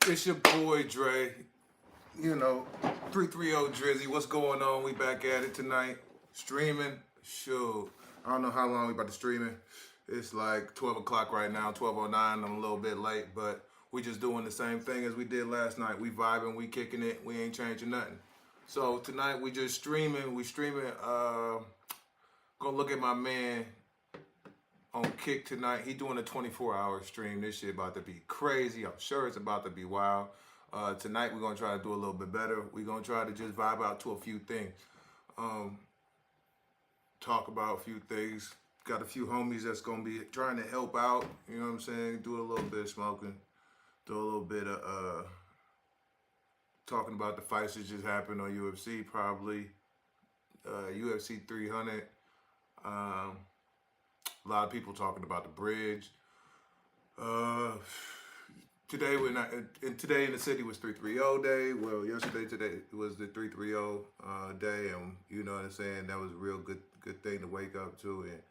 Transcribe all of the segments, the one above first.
It's your boy Dre. You know, 330 Drizzy. What's going on? We back at it tonight. Streaming. Shoot. I don't know how long we about to stream it. It's like 12 o'clock right now, 12:09. I'm a little bit late, but we just doing the same thing as we did last night. We vibing, we kicking it, we ain't changing nothing. So tonight we just streaming. We streaming. Gonna look at my man on Kick tonight. He doing a 24-hour stream. This shit about to be crazy. I'm sure it's about to be wild. Tonight we're gonna try to do a little bit better. We're gonna try to just vibe out to a few things. Talk about a few things. Got a few homies that's gonna be trying to help out. You know what I'm saying? Do a little bit of smoking. Do a little bit of talking about the fights that just happened on UFC, probably. UFC 300. A lot of people talking about the bridge. Today today in the city was 330 day. Well, today was the 330 day, and you know what I'm saying. That was a real good thing to wake up to and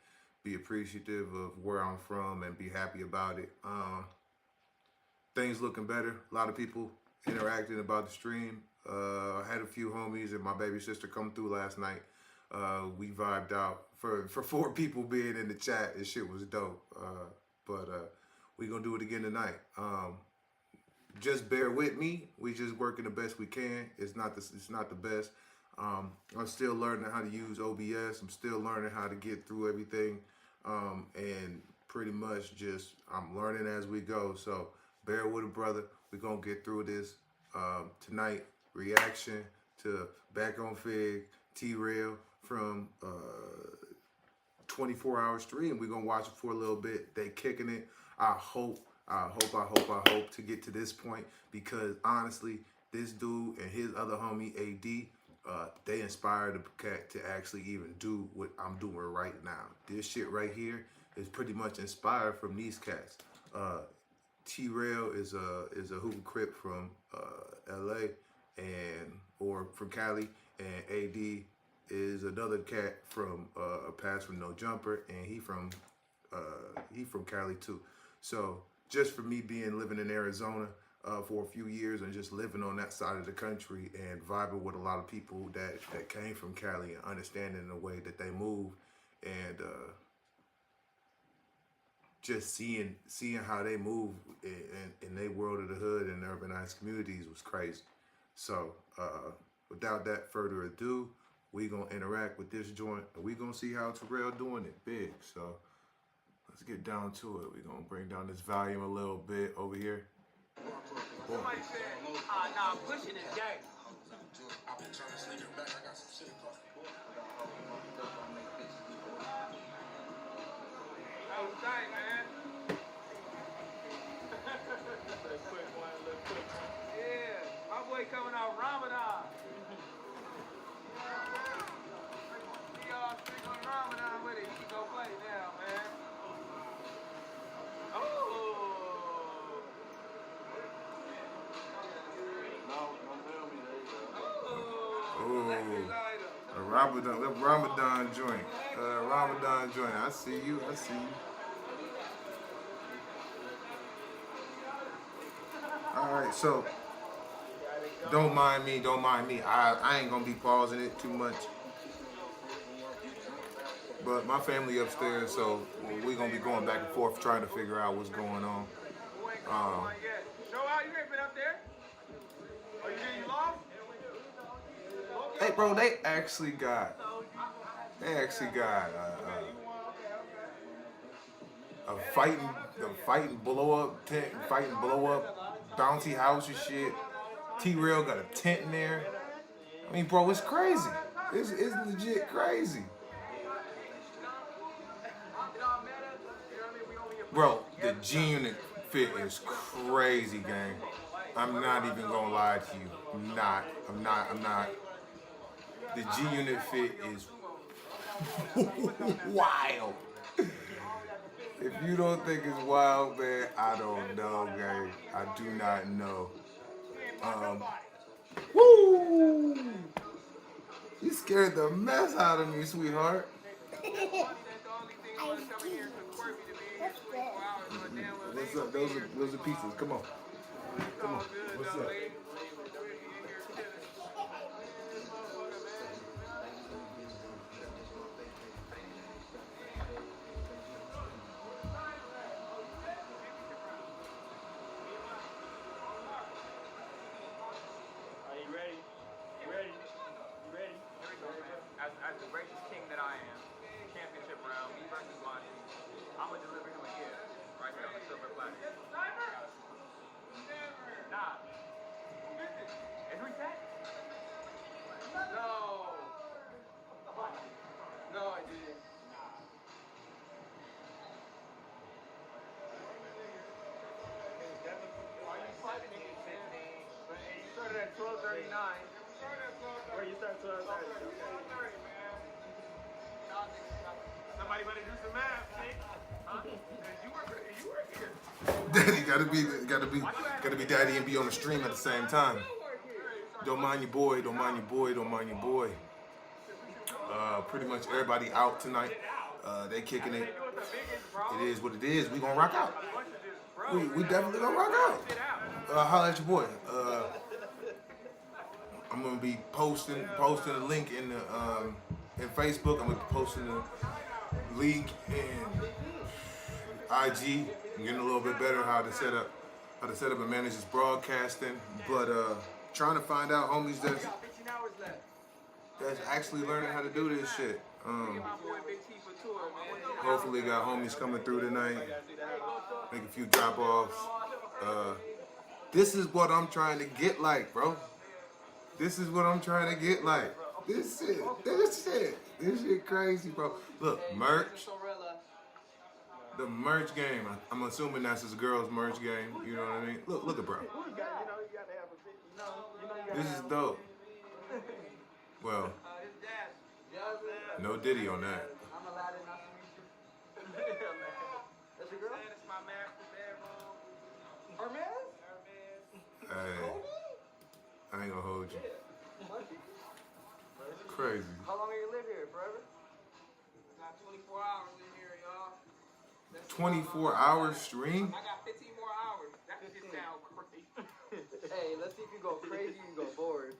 be appreciative of where I'm from and be happy about it. Things looking better. A lot of people interacting about the stream. I had a few homies and my baby sister come through last night. We vibed out for 4 people being in the chat. This shit was dope. But we gonna do it again tonight. Just bear with me. We just working the best we can. It's not the best. I'm still learning how to use OBS. I'm still learning how to get through everything. And pretty much just I'm learning as we go. So bear with a brother. We're gonna get through this. Tonight, reaction to Back on Fig, T-Rail from 24-hour stream. We're gonna watch it for a little bit. They kicking it. I hope to get to this point, because honestly, this dude and his other homie AD, they inspired the cat to actually even do what I'm doing right now. This shit right here is pretty much inspired from these cats. T-Rail is a hoop crip from LA or from Cali, and AD is another cat from a pass from No Jumper, and he from Cali too. So just for me living in Arizona for a few years and just living on that side of the country and vibing with a lot of people that came from Cali and understanding the way that they move, and just seeing how they move in their world of the hood and urbanized communities was crazy. So without that further ado, we gonna interact with this joint and we gonna see how Terrell doing it big. So let's get down to it. We're gonna bring down this volume a little bit over here. Somebody said, nah, pushing is gay. I've been trying to sneak it back. I got some shit across the board. That was tight, man. Quick one. Yeah, my boy coming out Ramadan. Y'all stick on Ramadan with it. You can go play now, man. Oh. A Ramadan joint. Ramadan joint. I see you. All right, so don't mind me. I ain't gonna be pausing it too much. But my family upstairs, so we're gonna be going back and forth trying to figure out what's going on. Show out, you ain't been up there? Oh, you lost? Hey, bro, they actually got a fighting blow up tent, fighting blow up bouncy house and shit. T-Rail got a tent in there. I mean, bro, it's crazy. It's legit crazy. Bro, the G-Unit fit is crazy, gang. I'm not even gonna lie to you. I'm not. The G-Unit fit is wild. If you don't think it's wild, man, I don't know, gang. I do not know. Woo! You scared the mess out of me, sweetheart. What's up? Those are pieces. Come on. Come on. What's up? Are you ready? You ready? You ready? Here we go, man. As the racist king that I am, championship round, me versus Monty, I'm gonna deliver him a gift right here on the silver platter. Nah. And who's that? No. No, I didn't. Why are you fighting against him? But hey, you started at 12:39. Where you start 12:30? Somebody better do some math, Nick. Huh? You were here. Daddy gotta be daddy and be on the stream at the same time. Don't mind your boy, don't mind your boy, don't mind your boy. Pretty much everybody out tonight. They kicking it. It is what it is. We gonna rock out. We definitely gonna rock out. Holla at your boy. I'm gonna be posting a link in the in Facebook. I'm gonna be posting the link in IG. I'm getting a little bit better how to set up and manage this broadcasting. But trying to find out homies that's actually learning how to do this shit. Hopefully got homies coming through tonight. Make a few drop offs. This is what I'm trying to get like, bro. This is what I'm trying to get like. This shit crazy, bro. Look, merch. The merch game. I'm assuming that's his girl's merch game. You know what I mean? Look at bro. This is dope. Well, no Diddy on that. I'm allowed to not to meet you. That's your girl? That's my master bedroom. Hermes? Hey, I ain't gonna hold you. Crazy. How long are you live here? Forever? Got 24 hours in here, y'all. 24 hours stream? I got 15 more hours. That just sound crazy. Hey, let's see if you go crazy or you go bored.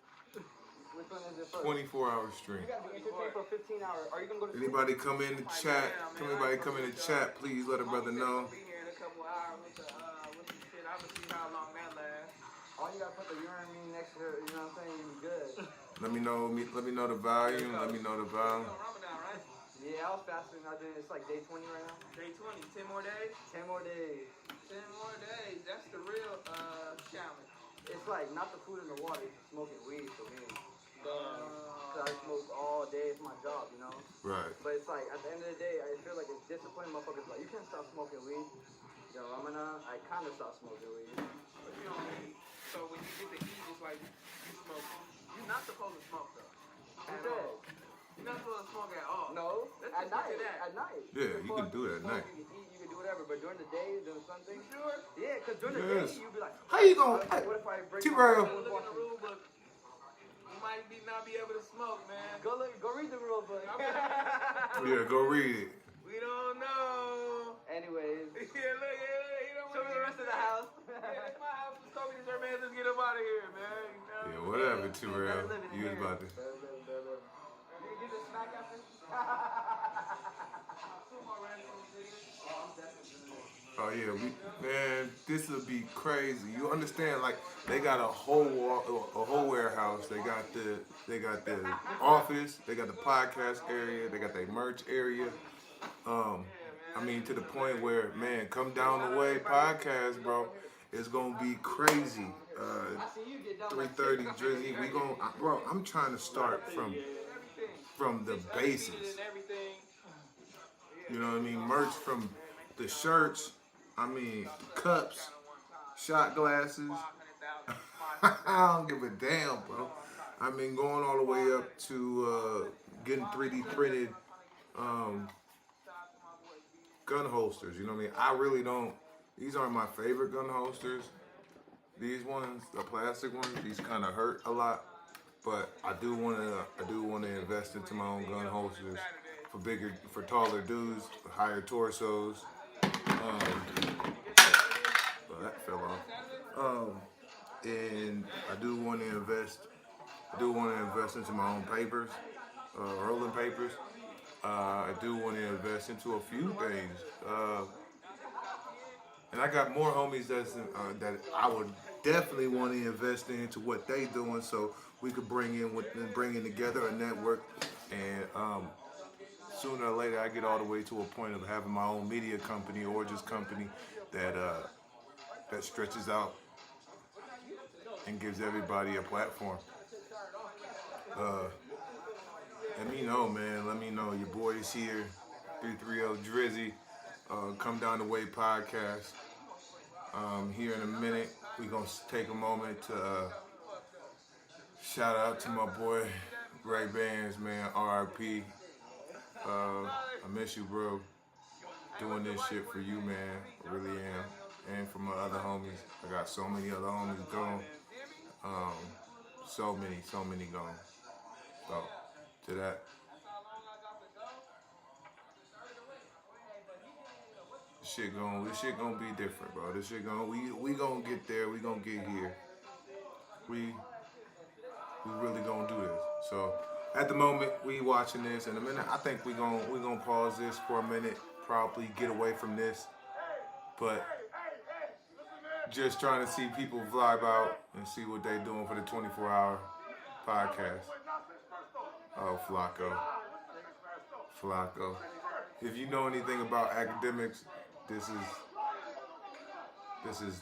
Which one is it first? 24 hour stream. You gotta be entertained for 15 hours. Are you gonna go to sleep? Anybody come in the chat? Anybody come in the chat? Please let a brother know. Be here in a couple hours with the shit. I'm gonna see how long that lasts. All you gotta put the urine mean next to her, you know what I'm saying? You'll be good. Let me know the volume. Let me know the volume. Ramadan, right? Yeah, I was fasting. It's like day 20 right now. Day 20. 10 more days? 10 more days. 10 more days. That's the real challenge. It's like not the food and the water, it's smoking weed for me. Cause I smoke all day, it's my job, you know? Right. But it's like, at the end of the day, I feel like it's discipline. Motherfuckers like, you can't stop smoking weed. Yo, I kind of stopped smoking weed. But you don't need, so when you get to eat, it's like, you smoke. You're not supposed to smoke, though. At all. You're not supposed to smoke at all. No, at night. At night. Yeah, you can do it at night. You can eat, you can do whatever, but during the day, doing something. Sure? Yeah, because during the Yes. day, you'll be like, How you gonna? what if I break T-Rail. Look in the rule book. You might not be able to smoke, man. Go read the rule book. Yeah, go read it. We don't know. Anyways. Yeah, look, you don't show me the rest of the house. Yeah, it's my house. Just told me this man, let's get him out of here, man. You know? Yeah, whatever, T-Rail. You was about to. You get a smack after? Oh yeah, man, this would be crazy. You understand? Like they got a whole warehouse. They got the office. They got the podcast area. They got their merch area. I mean, to the point where, man, come down the way, podcast, bro. It's gonna be crazy. 3:30 Drizzy. Bro. I'm trying to start from the basis. You know what I mean? Merch from the shirts. I mean, cups, shot glasses. I don't give a damn, bro. I mean, going all the way up to getting 3D printed gun holsters. You know what I mean? I really don't. These aren't my favorite gun holsters. These ones, the plastic ones, these kind of hurt a lot. But I do want to invest into my own gun holsters for taller dudes, higher torsos. Well, that fell off. And I do want to invest. I do want to invest into my own papers, rolling papers. I do want to invest into a few things. And I got more homies that I would definitely want to invest into what they doing, so we could bring in together a network, and sooner or later I get all the way to a point of having my own media company or just company that that stretches out and gives everybody a platform. Uh, Let me know, man. Let me know. Your boy is here. 330 Drizzy. Come Down the Way podcast. Here in a minute, we're going to take a moment to shout out to my boy Ray Bands, man. RIP. I miss you, bro. Doing this shit for you, man. I really am. And for my other homies. I got so many other homies gone. So many gone. So, to that. This shit gonna be different, bro. This shit gonna we gonna get there. We gonna get here. We really gonna do this. So at the moment we watching this. In a minute, I think we gonna pause this for a minute. Probably get away from this, but just trying to see people vibe out and see what they doing for the 24-hour podcast. Oh, Flacco. If you know anything about academics, this is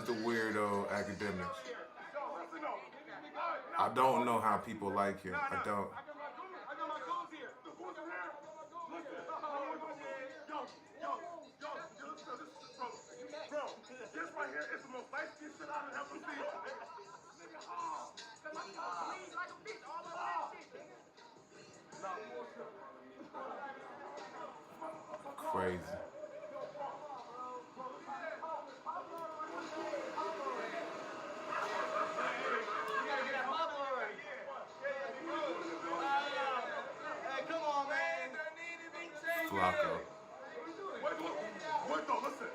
the weirdo academics. I don't know how people like him. I don't. This right here is the most light-skinned shit I've ever seen. Crazy. Flacco. Wait, though, listen.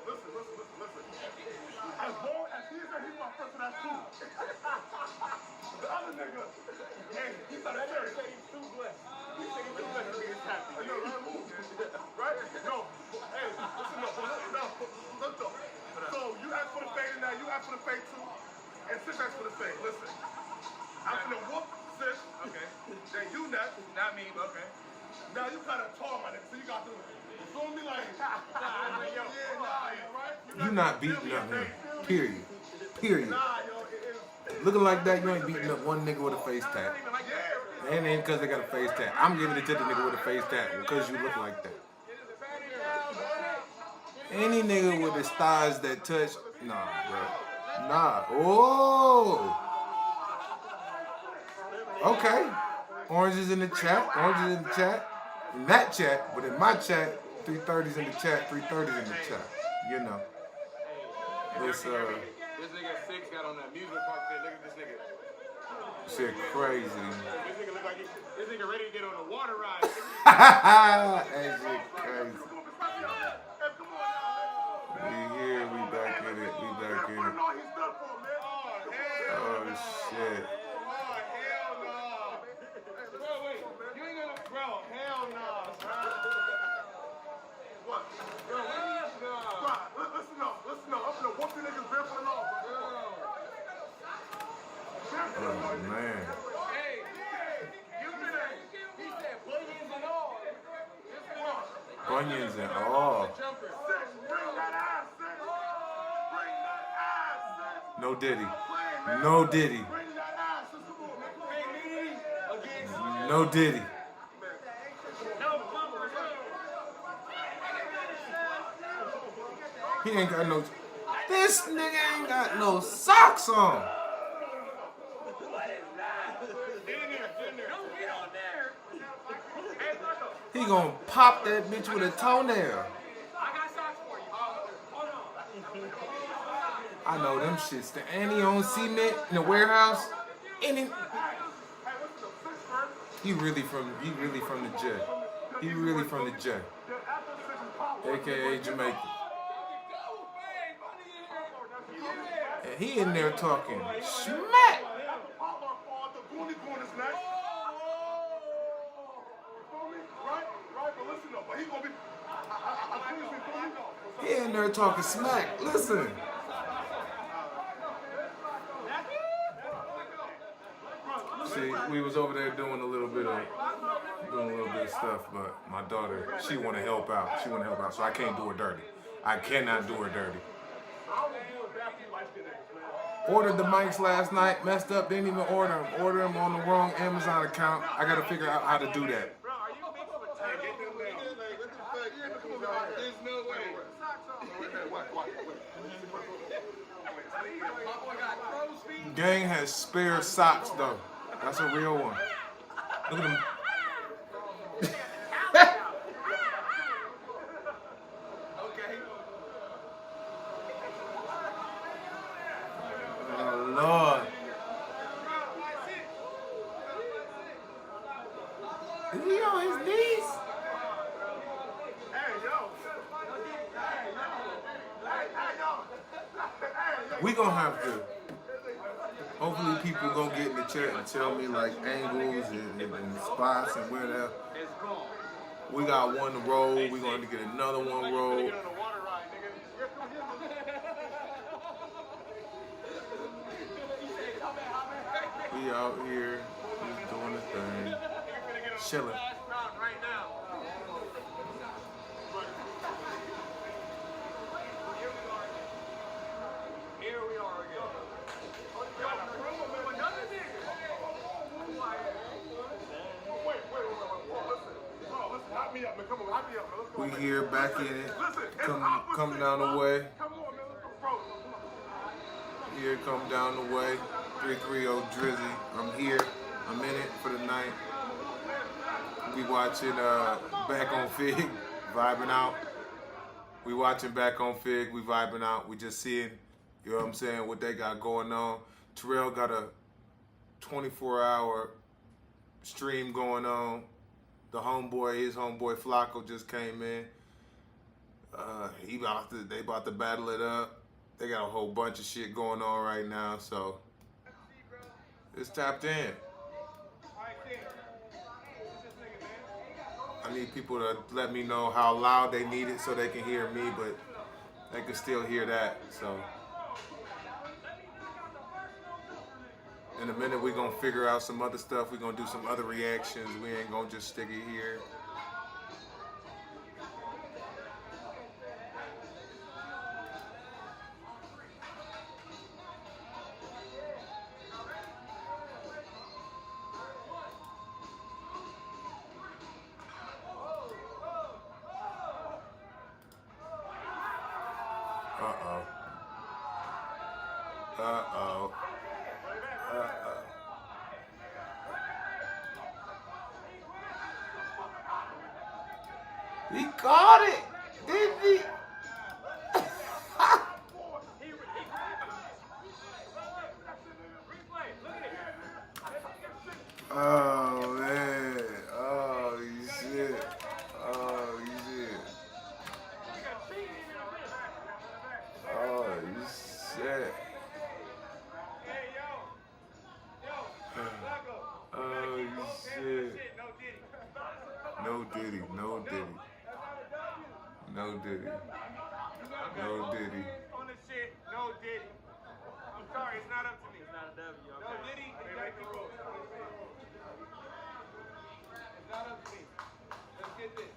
As long as he's my person, that's cool. The other nigga, hey, he's not a serious. He's too blessed. He said he's too blessed to be happy. I know, right? No, hey, listen, look though. So you asked for the fade now, you asked for the fade too, and Sis asked for the fade. Listen, I'm gonna whoop Sis. Okay. Then you next. Not me, but okay. Now you kind of tall, my nigga, so you got to zoom me like, You not beating up him. Period. Looking like that, you ain't beating up one nigga with a face tat. And ain't because they got a face tat. I'm giving it to the nigga with a face tat because you look like that. Any nigga with his thighs that touch, nah, bro. Nah. Oh. Okay. Oranges in the chat. In that chat, but in my chat, 330's in the chat, 330's in the chat. You know. It's This nigga 6 got on that amusement park thing. Look at this nigga. shit crazy. This nigga look like this nigga ready to get on a water ride. That shit crazy. We here, we back in it. Oh shit. Oh man. Bunions and all. No Diddy. No Diddy. No Diddy. He ain't got no. This nigga ain't got no socks on. He gonna pop that bitch with a toenail. I know them shits. And he on cement in the warehouse. And he really from the J. He really from the J. AKA Jamaica. And he in there talking smack. Right, but listen up. But he gonna be. He in there talking smack. Listen. See, we was over there doing a little bit of stuff, but my daughter, she want to help out. So I can't do her dirty. I cannot do her dirty. Ordered the mics last night, messed up, didn't even order them. Ordered them on the wrong Amazon account. I got to figure out how to do that. There's no way. Gang has spare socks though. That's a real one. Look at them. Oh Lord. Is he on his knees? We gonna have to. Hopefully people gonna get in the chat and tell me like angles and spots and where that. We got one to roll. We gonna get another one rolled. We out here just doing the thing, chilling. We here back in it. Come down the way. Here, come down the way. 330 Drizzy. I'm here. I'm in it for the night. We watching Back on Fig, vibing out. We watching Back on Fig, we vibing out. We just seeing, you know what I'm saying, what they got going on. Terrell got a 24-hour stream going on. The homeboy, his homeboy Flacco just came in. They about to battle it up. They got a whole bunch of shit going on right now, so it's tapped in. I need people to let me know how loud they need it so they can hear me, but they can still hear that. So in a minute, we're going to figure out some other stuff. We're going to do some other reactions. We ain't going to just stick it here. Uh-oh. Uh-oh. Uh-oh. He caught it, didn't he? Oh man. Oh shit. Oh shit. Oh shit. Oh shit. No Diddy, no Diddy. No Diddy. No Diddy. On the shit, no Diddy. I'm sorry, it's not up to me. It's not a W. Okay? No Diddy, make the rules. It's not up to me. Let's get this.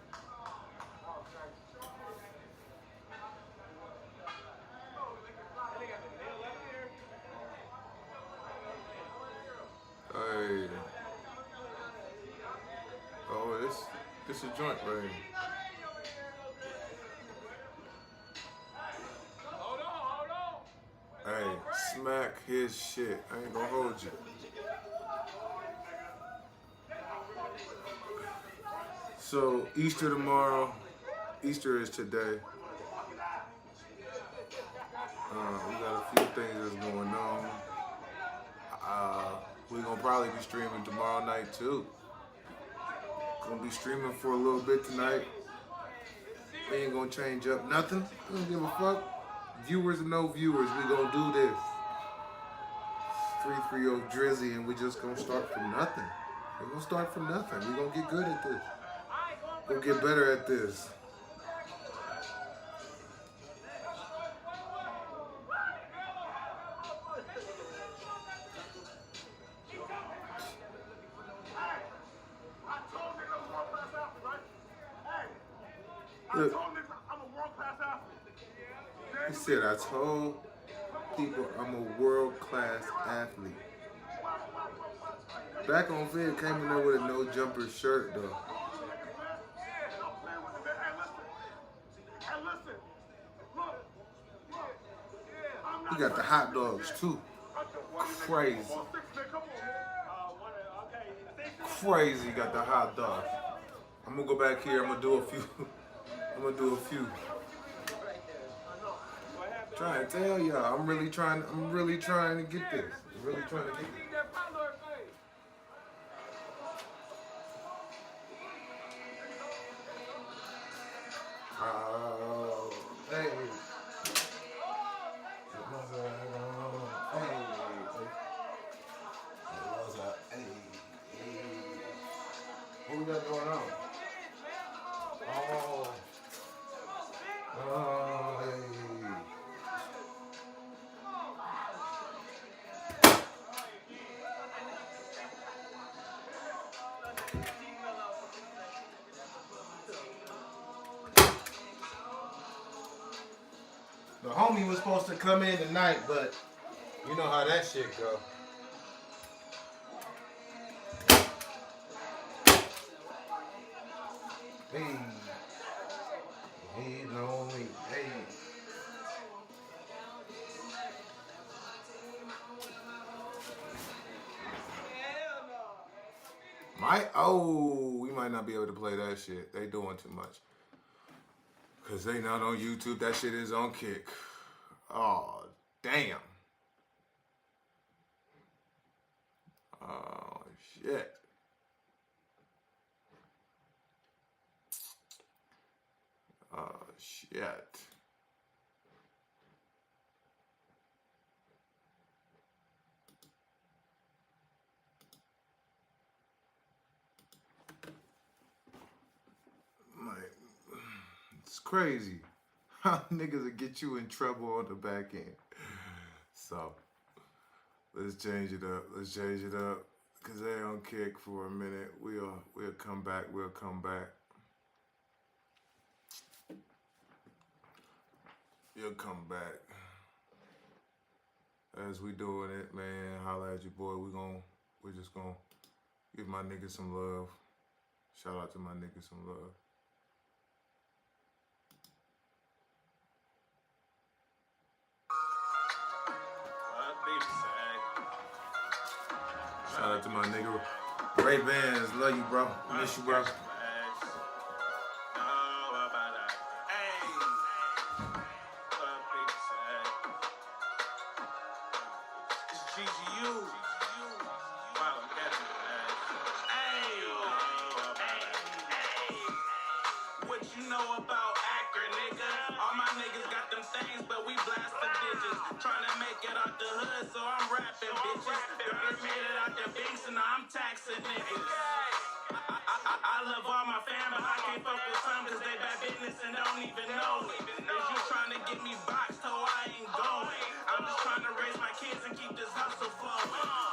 Hey. Oh, this a joint right here. Hey, smack his shit. I ain't gonna hold you. So, Easter tomorrow. Easter is today. We got a few things that's going on. We're gonna probably be streaming tomorrow night too. Gonna be streaming for a little bit tonight. We ain't gonna change up nothing. We don't give a fuck. Viewers or no viewers, we gonna do this. 3-3-0 Drizzy, and we just gonna start from nothing. We're gonna start from nothing. We're gonna get good at this. We'll get better at this. Look, I'm a world-class athlete. he said, I told people I'm a world-class athlete. Back on Vid came in there with a no jumper shirt though. He got the hot dogs too. Crazy. Crazy got the hot dogs. I'm gonna go back here, I'm gonna do a few. Trying to tell y'all, I'm really trying to get this. I'm really trying to get this. Hey. What we got going on? Hey. The homie was supposed to come in tonight, but you know how that shit go. Hey, he know me. Hey. We might not be able to play that shit. They doing too much. Cause they not on YouTube. That shit is on Kick. Oh, damn. Oh, shit. Oh, shit. It's crazy how niggas will get you in trouble on the back end. So, let's change it up. Cause they on Kick for a minute. We'll come back. You'll come back. As we doing it, man, holla at your boy. We're just gonna give my niggas some love. Shout out to my niggas some love. Shout out to my nigga Ray Vans. Love you, bro. Miss you, bro. What you know about Akron, nigga? All my niggas got them things, but we blast the digits. Trying to make it out the hood, so I'm rapping, bitches. Girls made it out the banks, and I'm taxing niggas. I love all my fam, but I can't fuck with some, cause they bad business and don't even know it. Is you trying to get me boxed, so I ain't going. I'm just trying to raise my kids and keep this hustle flowing.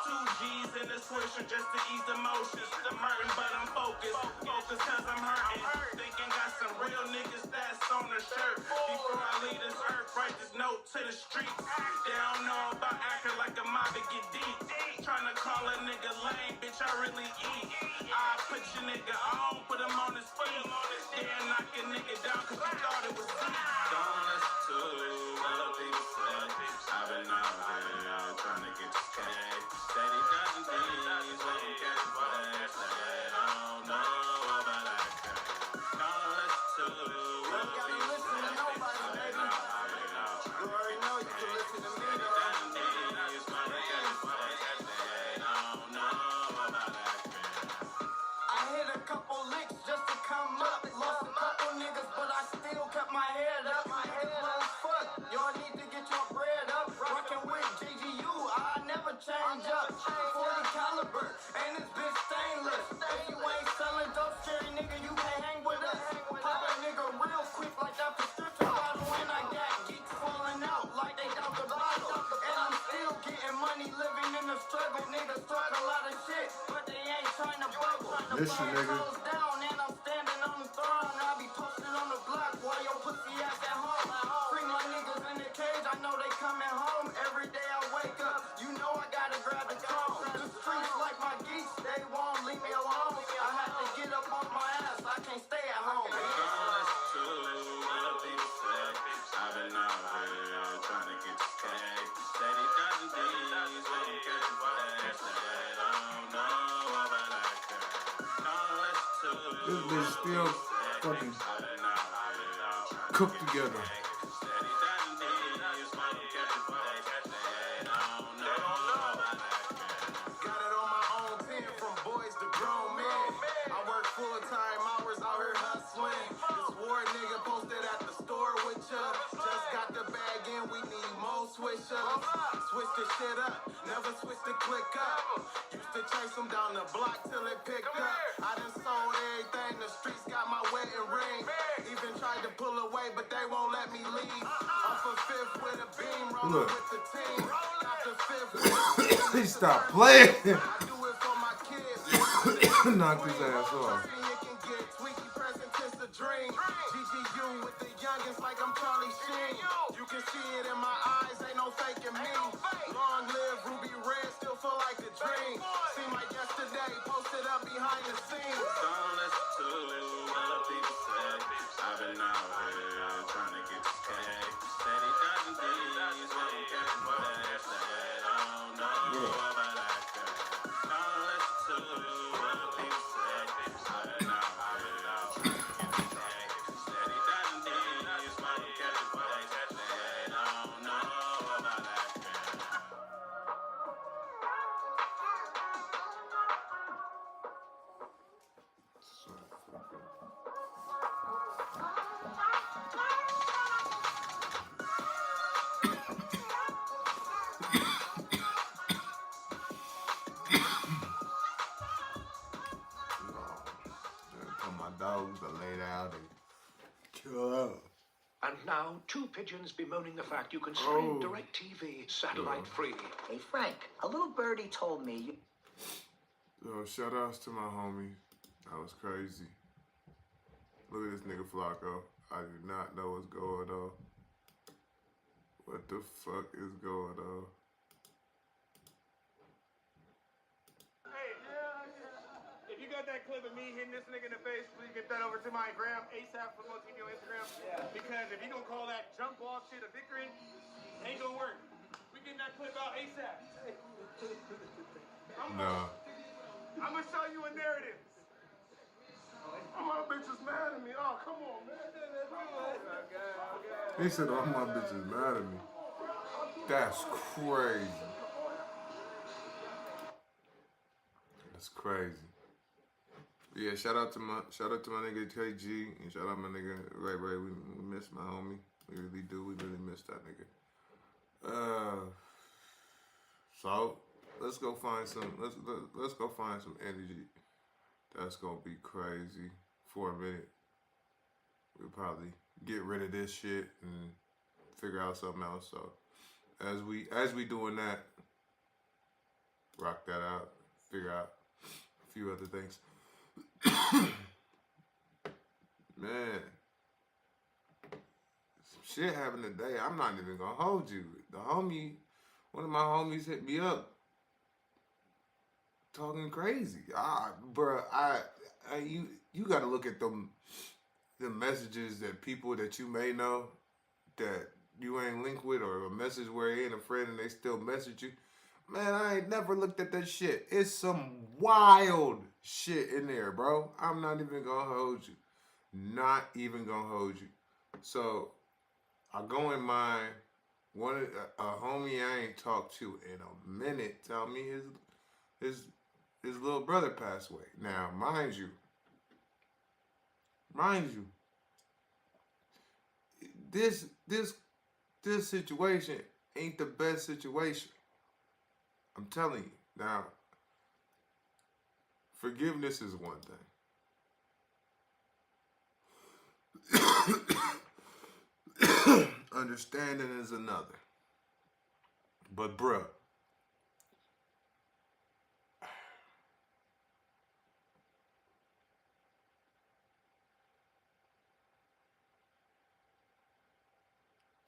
2 G's in the swisher just to ease emotions. I'm hurting, but I'm focused. Focused cause I'm hurting. Thinking got some real niggas that's on the shirt. Before I leave this earth, write this note to the streets. They don't know about acting like a mob to get deep. Trying to call a nigga lame, bitch, I really eat. I put your nigga on, put him on his feet. Then knock a nigga down cause you thought it was deep. Don't listen to what people say. I've been out here trying to get this cash. Steady dozen things, waiting to get flex. They don't know about that cash. Don't listen to what people say. I've been out here You already know you can listen to me, though. I hit a couple licks just to come up. Lost a couple niggas, but I still kept my head up. My head low as fuck. Y'all need to get your bread up. Rockin' with JGU, I never change. change up. 40 caliber, and this bitch stainless. If you ain't selling dope, scary nigga, you can't hang with us. Pop a nigga real quick like that prescription bottle, and I got geeks falling out like they got the bottle. And I'm still getting money, living in the struggle. Niggas talk a lot of shit, but they ain't trying to bubble. Listen, nigga. Down, and I'm standing on the throne. I be posted on the block while your pussy ass at home. Free my niggas in the cage, I know they coming home. Every day I wake up, you know I gotta grab the cone. The streets like my geeks, they won't leave me alone. I have to get up on my ass, I can't stay at home. I've been out here trying to get this cake. Say they got the D's, let them catch the flash. I don't know about that. This bitch still fucking cooked together. Full-time hours out here hustling. This war nigga posted at the store with ya. Just got the bag in, we need more switch-ups. Switch the shit up, never switch the click up. Used to chase them down the block till it picked up. I done sold everything, the streets got my wedding ring. Even tried to pull away, but they won't let me leave. Off a fifth with a beam, rolling with the team. Got the fifth with a beam. He stopped playing. I do it for my kids. Knocked his ass off. GGU with the youngins like I'm Charlie Sheen. You can see it in my eyes, ain't no faking me. Long live Ruby Red, still feel like a dream. Seem like yesterday, posted up behind the scenes. Don't listen to what people say. I've been out here trying to get this cake. Steady dodging these, when you catch the flash. I don't know about that. Don't listen to what people say. I've been out here. Dogs are laid out and kill out. And now, two pigeons bemoaning the fact you can stream DirecTV satellite-free. Hey, Frank, a little birdie told me you... Yo, shout outs to my homie. That was crazy. Look at this nigga Flacco. I do not know what's going on. What the fuck is going on? If you got that clip of me hitting this nigga in the face, please get that over to my gram ASAP for most people on Instagram. Yeah. Because if you gonna call that jump ball shit a victory, ain't gonna work. We getting that clip out ASAP. I'm gonna show you a narrative. Oh, my bitch is mad at me. Oh, come on, man. He said, "All my bitches mad at me." That's crazy. That's crazy. Yeah, shout out to my nigga KG and shout out my nigga Ray Ray. We miss my homie. We really do. We really miss that nigga. So let's go find some. Let's go find some energy. That's gonna be crazy for a minute. We'll probably get rid of this shit and figure out something else. So as we doing that, rock that out. Figure out a few other things. Man, some shit happened today. I'm not even gonna hold you. One of my homies hit me up talking crazy. Bruh, you gotta look at the messages that people that you may know that you ain't linked with, or a message where they ain't a friend and they still message you. Man, I ain't never looked at that shit. It's some wild shit in there, bro. I'm not even gonna hold you. Not even gonna hold you. So I go in mine. A homie I ain't talked to in a minute tell me his little brother passed away. Now, mind you, this situation ain't the best situation. I'm telling you. Now, forgiveness is one thing. Understanding is another. But bruh,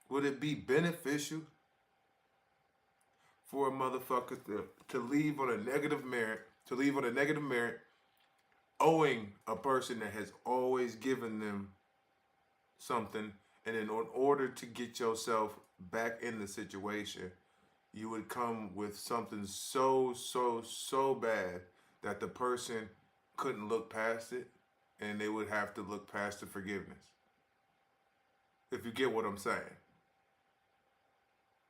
would it be beneficial for a motherfucker to leave on a negative merit, owing a person that has always given them something, and in order to get yourself back in the situation, you would come with something so bad that the person couldn't look past it, and they would have to look past the forgiveness. If you get what I'm saying.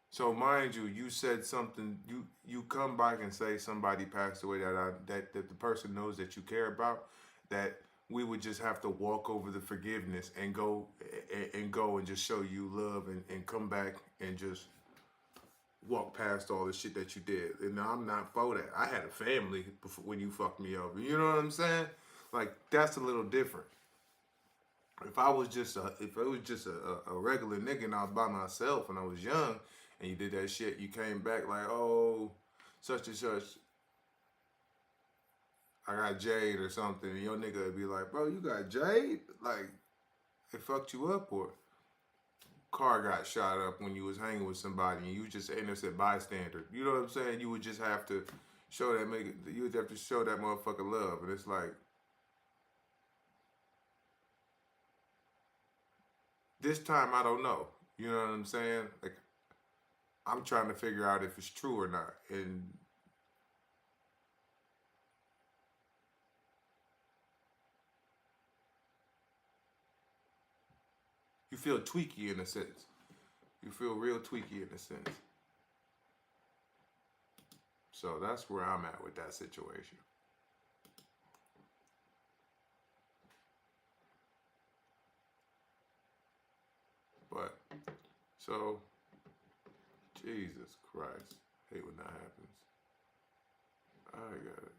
So mind you, you said something. You come back and say somebody passed away that the person knows that you care about. That we would just have to walk over the forgiveness and go and just show you love and come back and just walk past all the shit that you did. And I'm not for that. I had a family before, when you fucked me over. You know what I'm saying? Like, that's a little different. If it was just a regular nigga and I was by myself and I was young and you did that shit, you came back like, oh, such and such, I got Jade or something, and your nigga would be like, bro, you got Jade? Like, it fucked you up, or car got shot up when you was hanging with somebody and you just innocent bystander. You know what I'm saying? You would just have to show that motherfucker love. And it's like, this time I don't know. You know what I'm saying? Like, I'm trying to figure out if it's true or not. And you feel tweaky in a sense. You feel real tweaky in a sense. So that's where I'm at with that situation. But, so, Jesus Christ. Hate when that happens. I got it.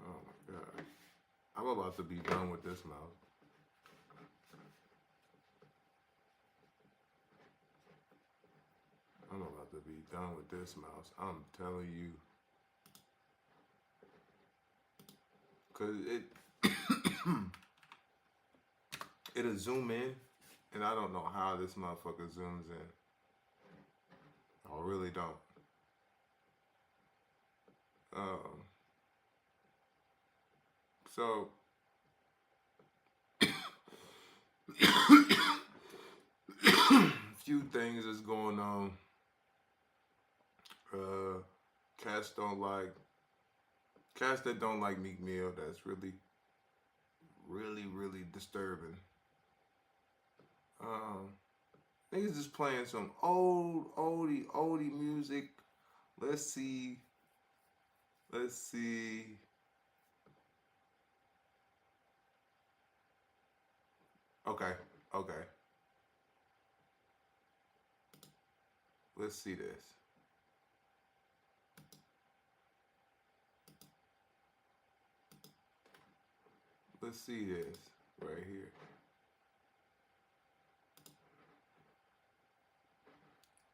Oh my God. I'm about to be done with this mouse. I'm about to be done with this mouse. I'm telling you. Cause it'll zoom in, and I don't know how this motherfucker zooms in. I really don't. So few things is going on. Cats that don't like Meek Mill. That's really disturbing. Niggas is playing some oldie music. Let's see. Okay. Let's see this. Let's see this right here.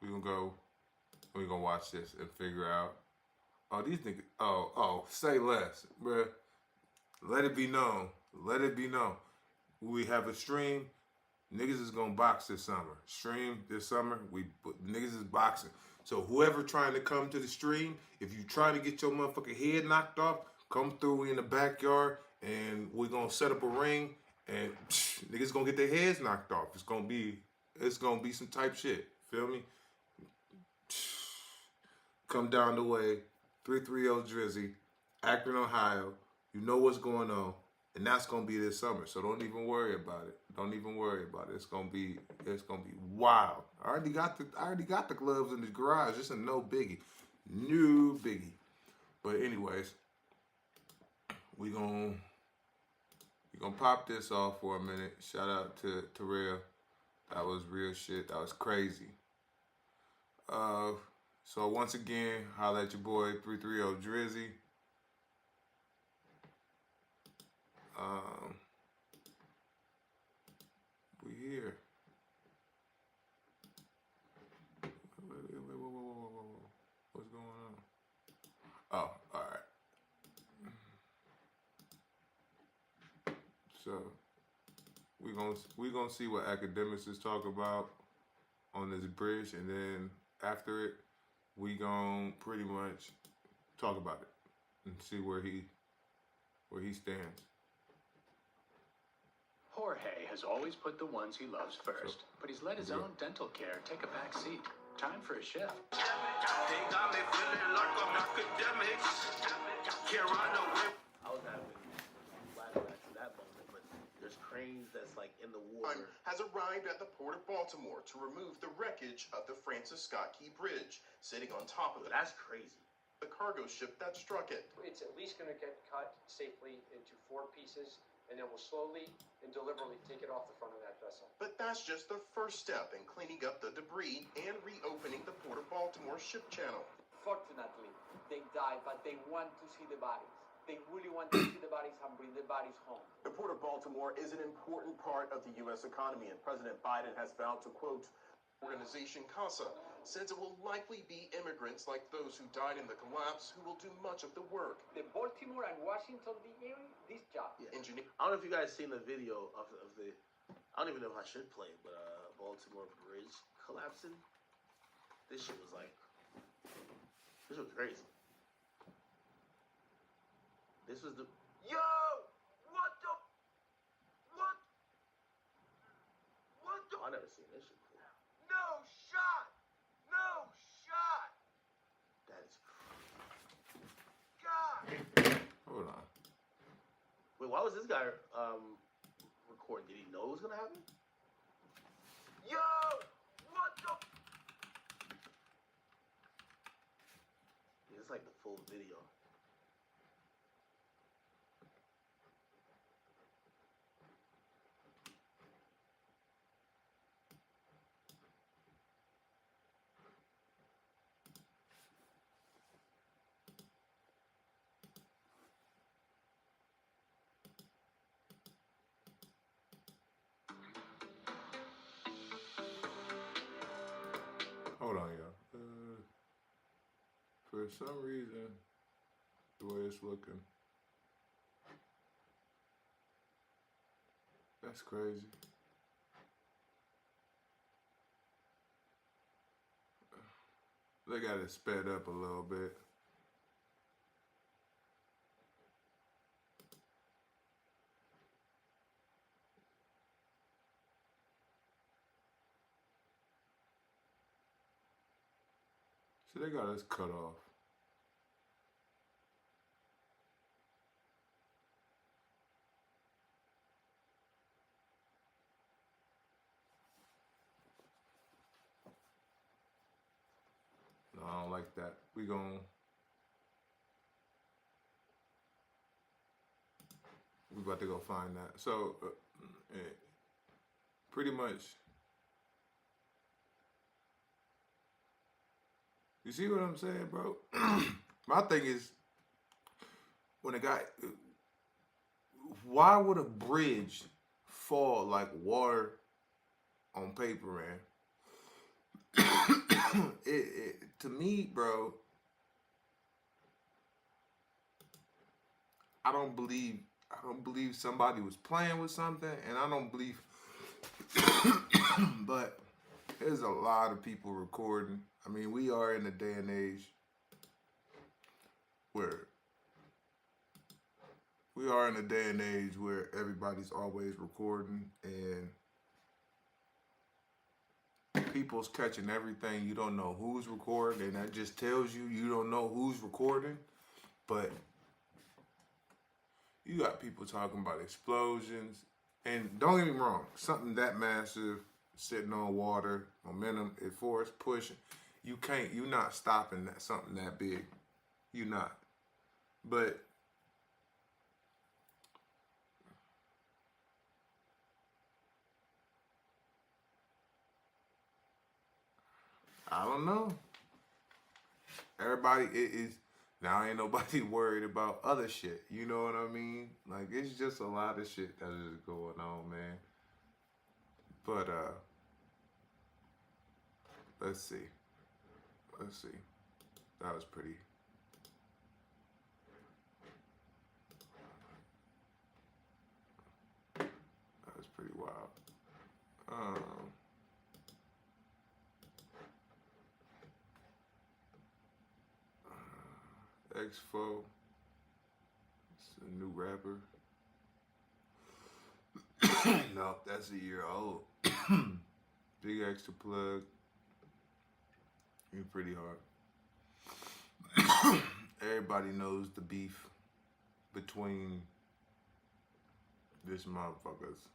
We're gonna watch this and figure out. Oh, these niggas, say less, bruh. Let it be known. We have a stream. Niggas is gonna box this summer. Stream this summer. Niggas is boxing. So whoever trying to come to the stream, if you trying to get your motherfucking head knocked off, come through in the backyard and we're gonna set up a ring and niggas gonna get their heads knocked off. It's gonna be some type shit. Feel me? Come down the way, 330 Drizzy, Akron, Ohio. You know what's going on. And that's gonna be this summer, so don't even worry about it. It's gonna be wild. I already got the gloves in the garage. It's a no biggie. But anyways, we gonna pop this off for a minute. Shout out to Terrell, That was real shit. That was crazy. So once again, holla at your boy 330 Drizzy. We here. Wait. What's going on? Oh, all right. So we gonna see what academics is talking about on this bridge, and then after it, we gonna pretty much talk about it and see where he stands. Jorge has always put the ones he loves first, but he's let his own dental care take a back seat. Time for a shift. They got me feeling like I'm academics. I was having flashbacks to that moment, but there's cranes that's like in the water. Has arrived at the port of Baltimore to remove the wreckage of the Francis Scott Key Bridge, sitting on top of That's crazy. the cargo ship that struck it. It's at least going to get cut safely into 4 pieces, and then we'll slowly and deliberately take it off the front of that vessel. But that's just the first step in cleaning up the debris and reopening the Port of Baltimore ship channel. Fortunately, they died, but they want to see the bodies. They really want to see the bodies and bring the bodies home. The Port of Baltimore is an important part of the U.S. economy, and President Biden has vowed to, quote, organization CASA, says it will likely be immigrants like those who died in the collapse who will do much of the work. The Baltimore and Washington, the area, this job. Engineer I don't know if you guys seen the video of the. I don't even know if I should play it, but Baltimore Bridge collapsing. This shit was like. This was crazy. This was the. Yo! What the? What? What the? I never seen this shit before. No shot! No shot! That is crazy. God! Hold on. Wait, why was this guy recording? Did he know it was gonna happen? Yo! What the? It's like the full video. Hold on, y'all. For some reason, the way it's looking, that's crazy. They got it sped up a little bit. So they got us cut off. No, I don't like that. We about to go find that. So, pretty much, you see what I'm saying, bro? My thing is, when a guy, why would a bridge fall like water on paper, man? To me, bro, I don't believe somebody was playing with something, and I don't believe, but there's a lot of people recording. I mean, we are in a day and age where everybody's always recording, and people's catching everything. You don't know who's recording, and that just tells you don't know who's recording. But you got people talking about explosions, and don't get me wrong, something that massive sitting on water, momentum, force pushing, you're not stopping that something that big. You're not. But I don't know. Everybody, it is now. Ain't nobody worried about other shit. You know what I mean? Like it's just a lot of shit that is going on, man. But let's see. That was pretty. That was pretty wild. X4. It's a new rapper. No, that's a year old. Big extra plug. You're pretty hard. Everybody knows the beef between this motherfuckers.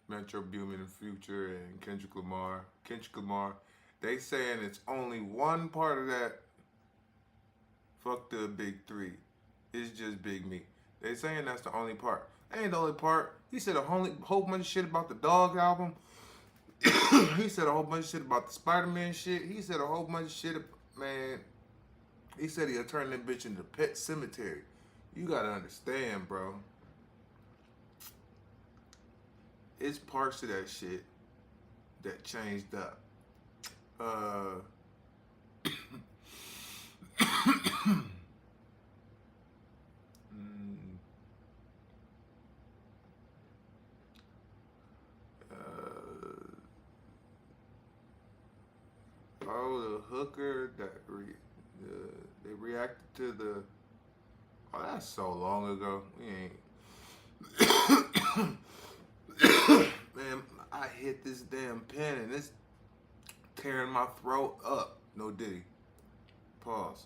Metro Boomin and Future and Kendrick Lamar. They saying it's only one part of that. Fuck the big three. It's just Big Me. They saying that's the only part. That ain't the only part. He said a whole bunch of shit about the Dog album. He said a whole bunch of shit about the Spider-Man shit. He said a whole bunch of shit, man. He said he'll turn that bitch into Pet Cemetery. You gotta understand, bro. It's parts of that shit that changed up. The hooker that they reacted to the. Oh, that's so long ago. We ain't. Man, I hit this damn pen and it's tearing my throat up. No Diddy. Pause.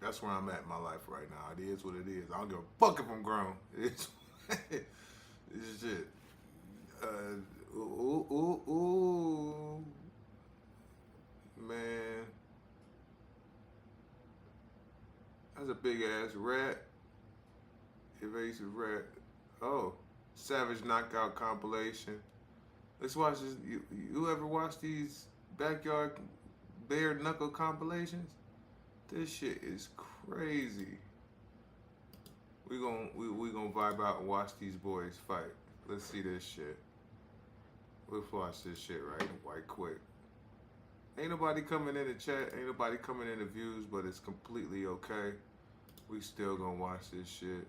That's where I'm at in my life right now. It is what it is. I don't give a fuck if I'm grown. It's shit. Ooh. Man. That's a big ass rat. Evasive rat. Oh. Savage Knockout compilation. Let's watch this. You ever watch these backyard bare knuckle compilations? This shit is crazy. We gonna vibe out and watch these boys fight. Let's see this shit. Let's watch this shit right quick. Ain't nobody coming in the chat, ain't nobody coming in the views, but it's completely okay. We still gonna watch this shit.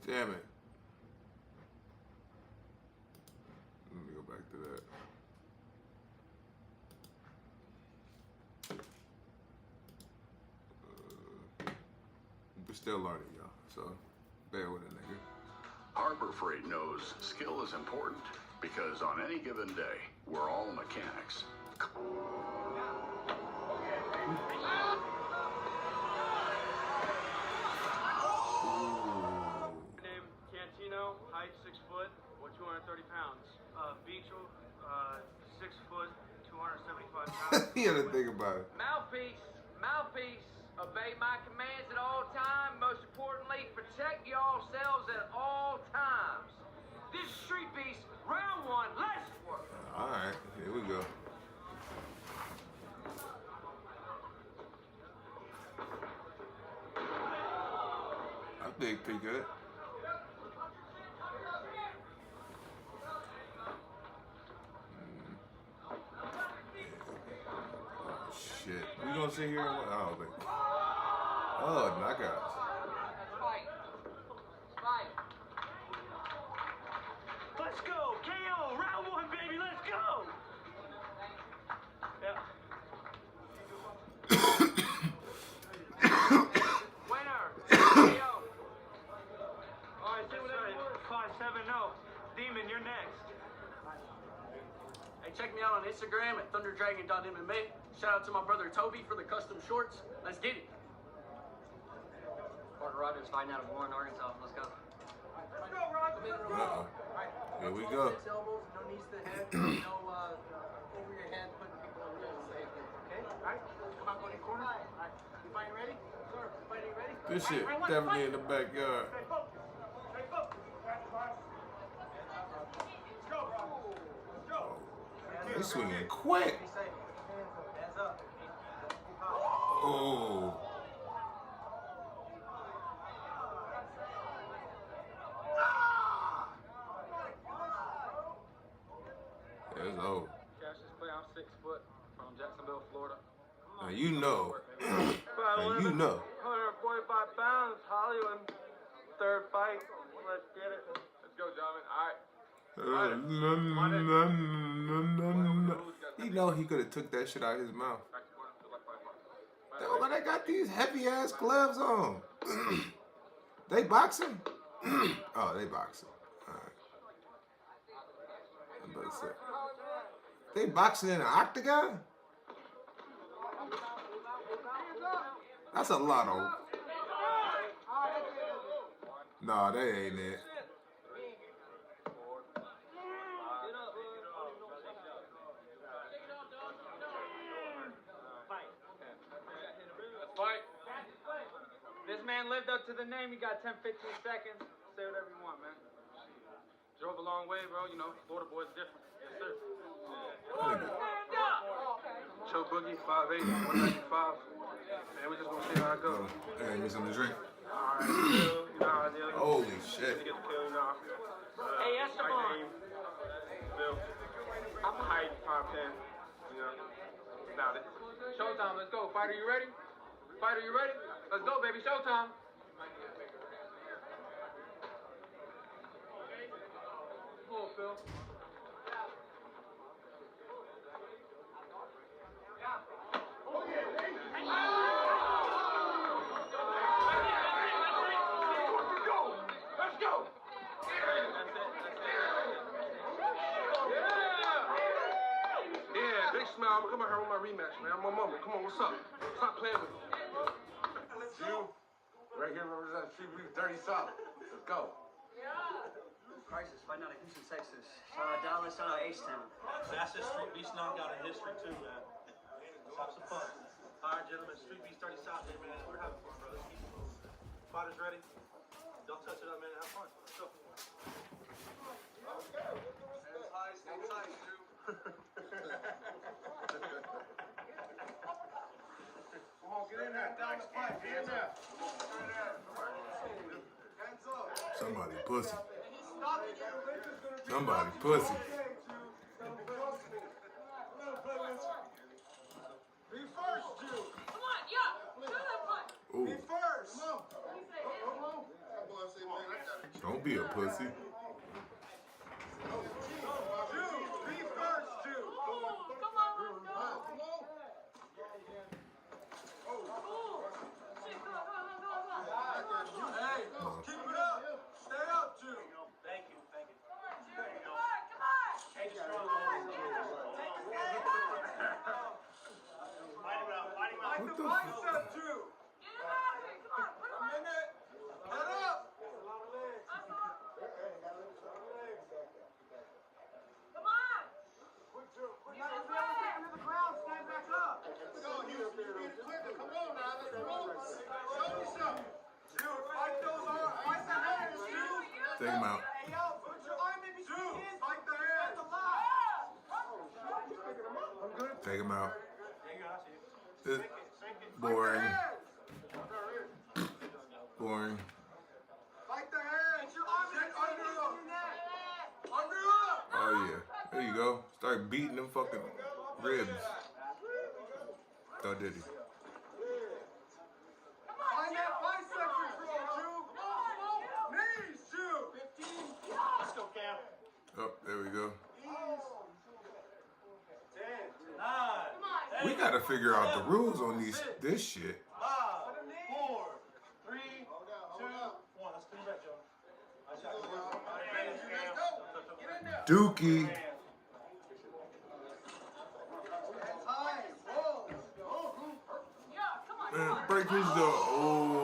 Damn it. Let me go back to that. We're still learning, y'all, so bear with it, nigga. Harbor Freight knows skill is important because on any given day, we're all mechanics. Name Cantino, height 6 foot, 230 pounds. Beachel, 6 foot, 275 pounds. He had to think about it. Mouthpiece. Obey my commands at all times. Most importantly, protect yourselves at all times. This is Street Beast, round one. Let's work. All right, here we go. I think pretty good. Shit. We gonna sit here and what? Oh, baby. Oh, knockouts. Fight. Let's go! KO! Round one, baby! Let's go! Yeah. Winner. KO. All right, say whatever you want. 5-7-0. Demon, you're next. Hey, check me out on Instagram at thunderdragon.mma. Shout out to my brother Toby for the custom shorts. Let's get it. Parker Rogers fighting out of Warren, Arkansas. Let's go. Let's go, Rod. Uh-oh. Here we go. Elbows, no knees to the head, no over your head, putting people in real safe. Okay? right? Come out, go to the corner. All right. You fighting ready? Sir, fighting ready? This shit definitely in the backyard. Stay focused. Stay focused. Let's go, bro. Let's go. They swinging quick. Hands up. Oh. That's old. Cassius Clay, I'm 6 foot from Jacksonville, Florida. Now you know. Now you know. 145 pounds, Hollywood. Third fight. Let's get it. Let's go, gentlemen. All right. You know he could have took that shit out of his mouth. But they got these heavy ass gloves on. They boxing? Oh, they boxing. All right. I'm about to say. They boxing in an octagon? That's a lot of. Nah, that ain't it. Fight. This man lived up to the name. He got 10, 15 seconds. Say whatever you want, man. Drove a long way, bro. You know, Florida boy's different. Yes, sir. Choke Boogie, 5'8", 195. Man, we just gonna see how it goes. Hey, you some to drink? Alright, you know how I deal. Holy shit. To get the kill, you know. Hey, Esteban. Bill. I'm height, 5'10". You know, about it. Showtime, let's go. Fighter, you ready? Fighter, you ready? Let's go, baby. Showtime. Come on, Phil. I'm coming here with my rematch, man. I'm my mama. Come on, what's up? Stop playing with me. You, right here, represent Street Beef Dirty South. Let's go. Crisis, fighting out of Houston, Texas. Shout out Dallas, shout out H-Town. Fastest Street Beast knockout in history, too, man. Let's have some fun. All right, gentlemen, Street Beast 30 South here, man. We're having fun, brothers. Keep it moving. Fighters ready? Don't touch it up, man. Have fun. Let's go. Hands high, stay tight, Drew. Come on, get in there. Down the fight. Get in there. Hands up. Somebody pussy. Somebody pussy. Be first, Drew. Come on, yeah. Do that fight. Ooh. Be first. Don't be a pussy. What the fuck? Take him out. Take him out. Boring. Boring. Oh yeah. There you go. Start beating them fucking ribs. Oh, did he? Find that bicep control, Drew. Knees, Drew. 15. Let's go, Cam. Oh, there we go. 10, 9. We gotta figure out the rules on this shit. 5, 4, 3, 2, 1. Let's clean back, Joe. Dookie. Man, break his jaw. Oh.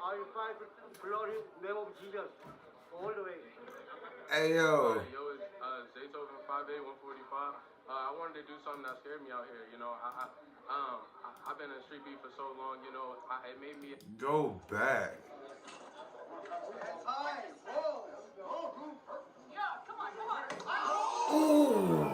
Are you fine for Florida? Never Jesus. All the way. Hey yo. Yo, it's Zayto from 5'8", 145. I wanted to do something that scared me out here. You know, I've been in street beef for so long. You know, it made me. Go back. Yeah, come on, come on. Ooh.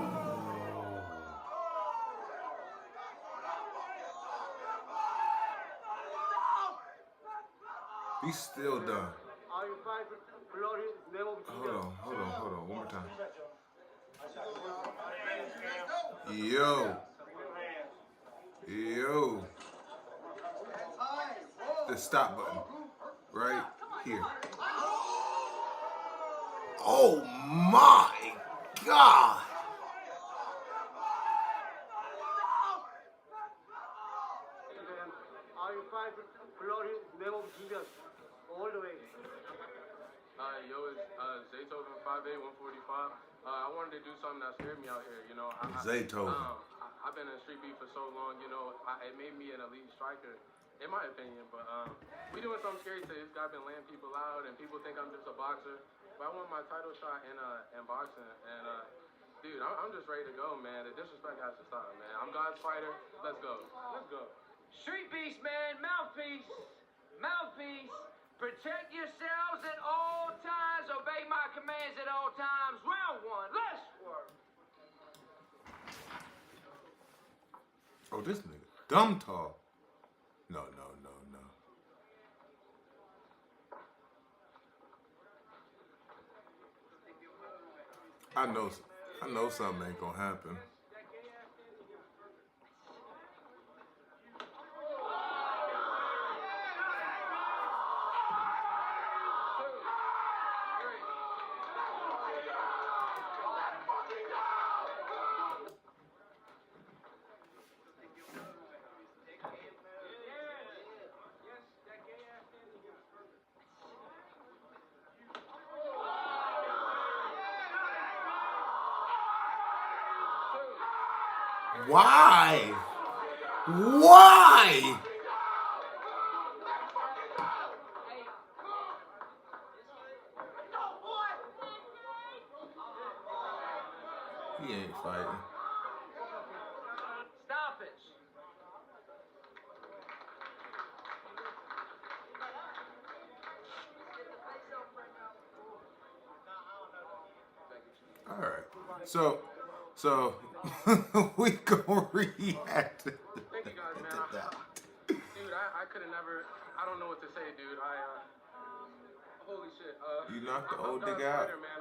He's still done. Are you fine for Florida? Never Hold on. One more time. Yo. The stop button. Right here. Oh my God. Are you fine for Florida? Never Jesus. All the way. Yo, it's Zayto from 5'8", 145. I wanted to do something that scared me out here. You know, Zayto. I've been in street beef for so long. You know, it made me an elite striker, in my opinion. But we doing something scary today. This guy been laying people out, and people think I'm just a boxer. But I won my title shot in boxing, and dude, I'm just ready to go, man. The disrespect has to stop, man. I'm God's fighter. Let's go. Let's go. Street beast, man. Mouthpiece. Mouthpiece. Protect yourselves at all times. Obey my commands at all times. Round one. Let's work. Oh, this nigga. Dumb tall. No. I know something ain't gonna happen. Why? He ain't fighting. Stop it. All right. So we gonna react to Thank you guys, man. that. Dude, I could have never. I don't know what to say, dude. Holy shit. You knocked the I'm old God's nigga out. fighter, man.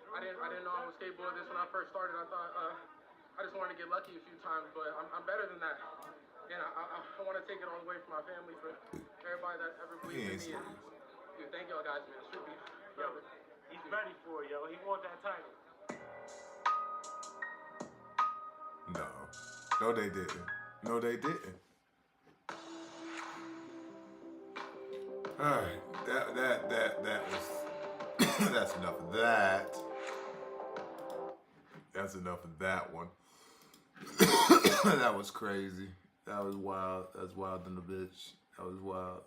I didn't know I was capable of this when I first started. I thought I just wanted to get lucky a few times, but I'm better than that. And I want to take it all the way for my family, for everybody that ever believed in me. Dude, thank y'all guys, man. Street beef. Yo, he's ready for it, yo. He wants that title. No, they didn't. All right, that was. That's enough of that. That's enough of that one. That was crazy. That was wild. That's wild than the bitch. That was wild.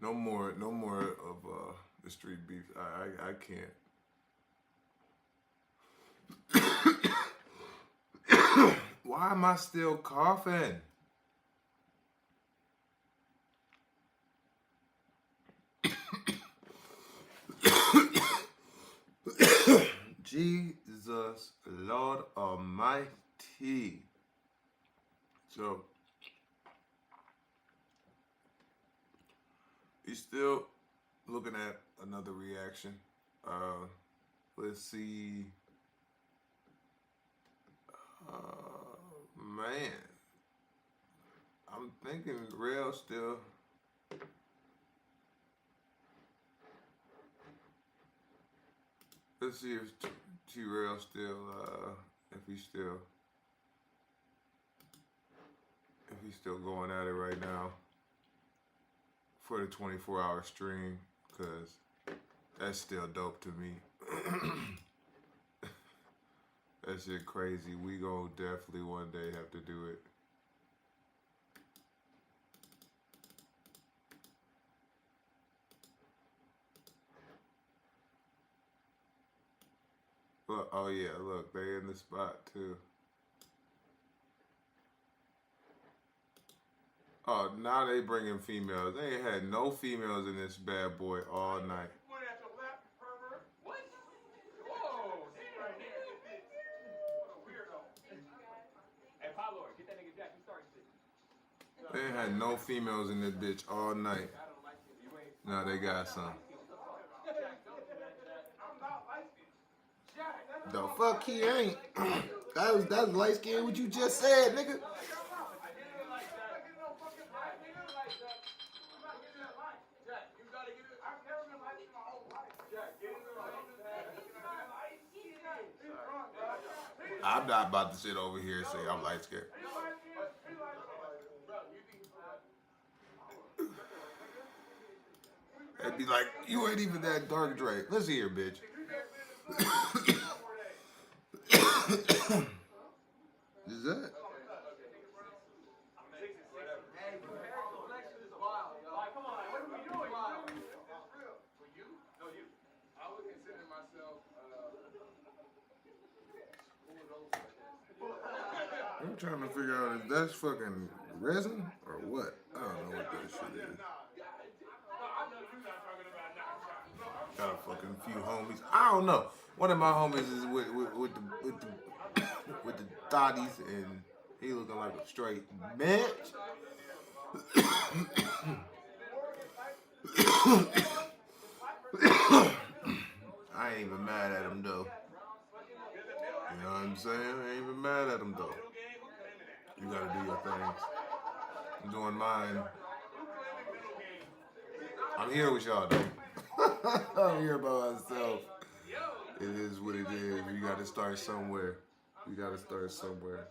No more of the street beef. I can't. Why am I still coughing? Jesus, Lord Almighty. So, he's still looking at another reaction. Let's see. Man, I'm thinking Rail still. Let's see if T-Rail still, if he's still going at it right now for the 24-hour stream. because that's still dope to me. That shit crazy. We gonna definitely one day have to do it. Look, oh yeah, look, they in the spot too. Oh, now they bringing females. They ain't had no females in this bad boy all night. What? Whoa, weirdo. Hey, Pablo, get that nigga Jack. He starting shit. They ain't had no females in this bitch all night. Now they got some. The fuck he ain't. That's light skin what you just said, nigga. I'm not about to sit over here and say I'm light skinned. They'd be like, you ain't even that dark, Dre. Listen here, bitch. Is that? I'm trying to figure out if that's fucking resin or what. I don't know what that shit is. Got a fucking few homies. I don't know. One of my homies is with the thotties, and he looking like a straight bitch. I ain't even mad at him though. You know what I'm saying? I ain't even mad at him though. You gotta do your things. I'm doing mine. I'm here with y'all though. I'm here by myself. It is what it is. We gotta start somewhere. We gotta start somewhere.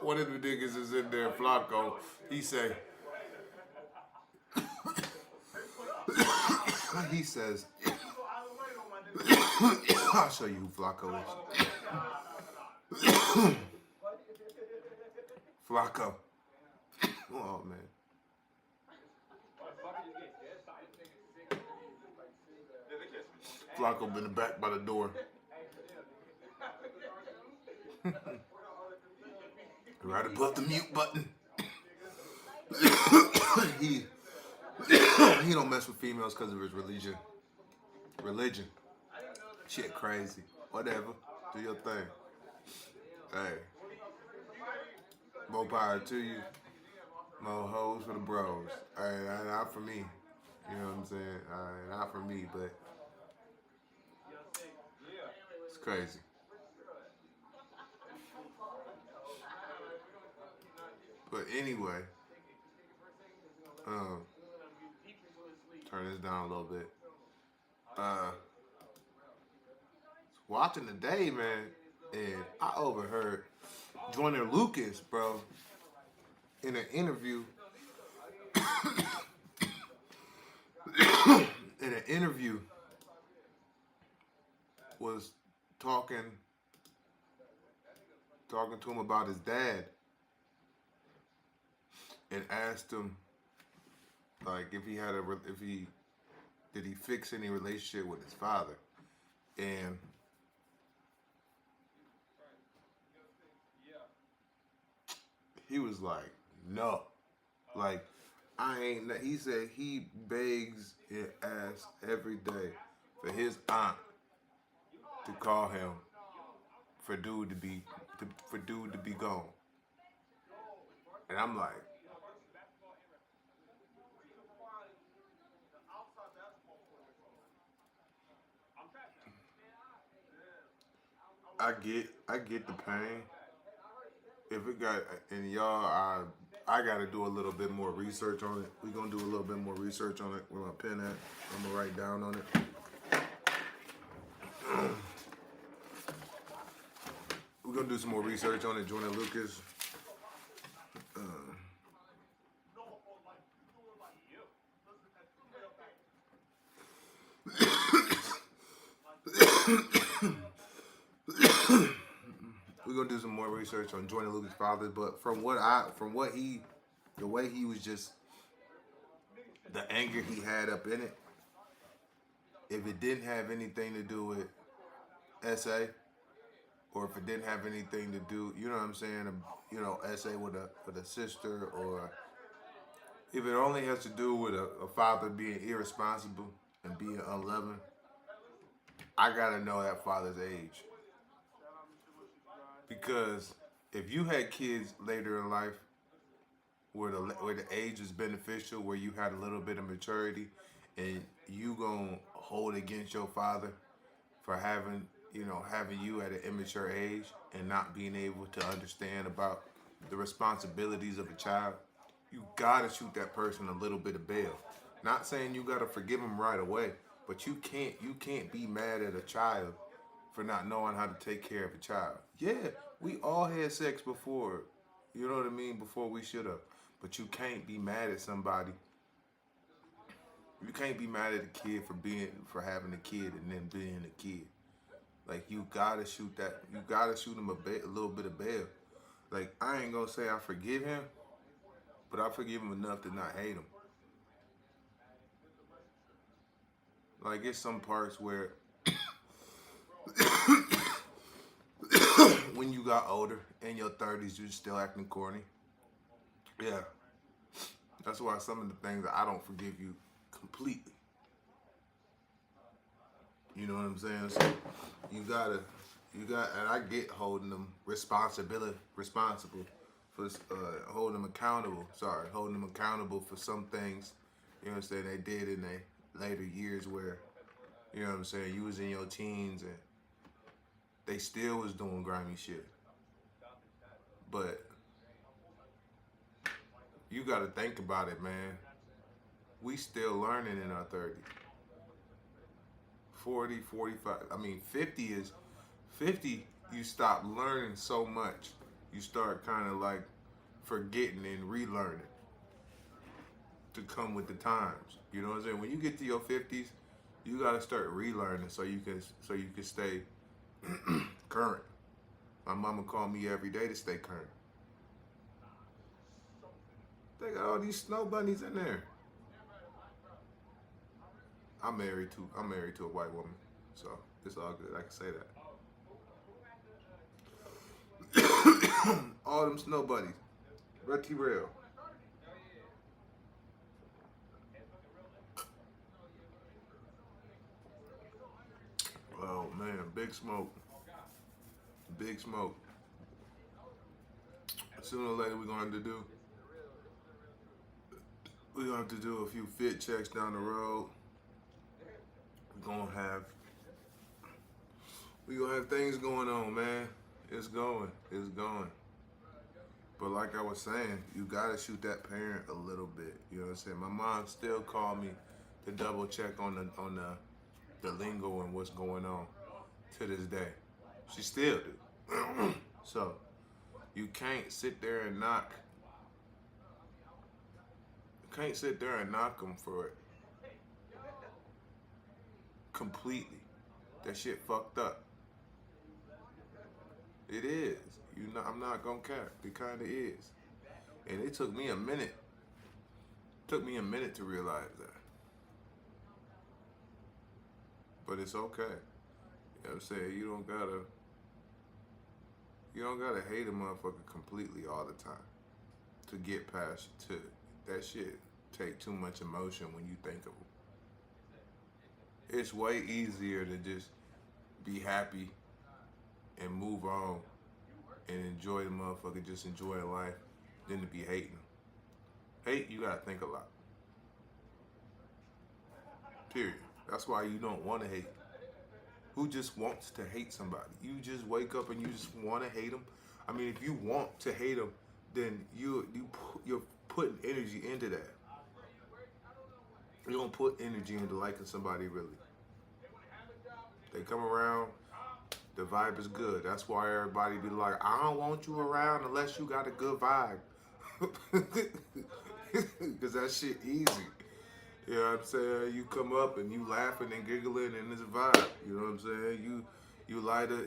One of the niggas is in there, Flacco. He say, he says, I'll show you who Flacco is. Flacco. Oh, man. Flacco been back by the door. Right above the mute button. he don't mess with females because of his religion. Religion. Shit crazy. Whatever. Do your thing. Hey. More power to you. More hoes for the bros. Hey, not for me. You know what I'm saying? Not for me, but it's crazy. But anyway, turn this down a little bit. Watching today, man, and I overheard Joyner Lucas, bro, in an interview. Was talking to him about his dad. And asked him, like, did he fix any relationship with his father? And he was like, no. Like, he said he begs and asks every day for his aunt to call him for dude to be gone. And I'm like, I get the pain. If it got, and y'all, I got to do a little bit more research on it. We're going to do a little bit more research on it. We're going to pin that. I'm going to write down on it. gonna do some more research on it. Jordan Lucas. We're gonna do some more research on Jordan Lucas' father, but the way he was just, the anger he had up in it, if it didn't have anything to do with SA, or if it didn't have anything to do, you know what I'm saying, SA with a sister, or if it only has to do with a father being irresponsible and being unloving, I gotta know that father's age. Because if you had kids later in life where the age is beneficial, where you had a little bit of maturity, and you gonna hold against your father for having you at an immature age and not being able to understand about the responsibilities of a child, you gotta shoot that person a little bit of bail. Not saying you gotta forgive them right away, but you can't be mad at a child for not knowing how to take care of a child. Yeah, we all had sex before, you know what I mean, before we should have. But you can't be mad at somebody. You can't be mad at a kid for having a kid and then being a kid. Like, you gotta shoot him a little bit of bail. Like, I ain't gonna say I forgive him, but I forgive him enough to not hate him. Like, it's some parts where when you got older, in your 30s, you're still acting corny. Yeah. That's why some of the things I don't forgive you completely. You know what I'm saying? So and I get holding them responsible for holding them accountable for some things, you know what I'm saying, they did in their later years where, you know what I'm saying, you was in your teens and they still was doing grimy shit. But you got to think about it, man. We still learning in our 30s. 40, 45, 50, you stop learning so much. You start kind of like forgetting and relearning to come with the times. You know what I'm saying? When you get to your 50s, you got to start relearning so you can stay current. My mama called me every day to stay current. They got all these snow bunnies in there. I'm married to a white woman, so it's all good. I can say that. All them snow bunnies. Red T-Rail. Oh man, Big Smoke. Big Smoke. Sooner or later we're going to have to do a few fit checks down the road. We're gonna have things going on, man. It's going. But like I was saying, you gotta shoot that parent a little bit. You know what I'm saying? My mom still called me to double check on the lingo and what's going on to this day. She still do. So you can't sit there and knock. Them for it. Completely. That shit fucked up. It is. I'm not gonna cap. It kinda is. And it took me a minute. To realize that. But it's okay. You know what I'm saying? You don't gotta hate a motherfucker completely all the time to get past that shit. Take too much emotion when you think of them. It's way easier to just be happy and move on and enjoy the motherfucker, just enjoy life, than to be hating them. Hate, you gotta think a lot. Period. That's why you don't want to hate. Who just wants to hate somebody? You just wake up and you just want to hate them? I mean, if you want to hate them, then you're putting energy into that. You don't put energy into liking somebody, really. They come around, The vibe is good. That's why everybody be like, I don't want you around unless you got a good vibe. Because that shit easy. You know what I'm saying? You come up and you laughing and giggling and it's a vibe. You know what I'm saying? You light a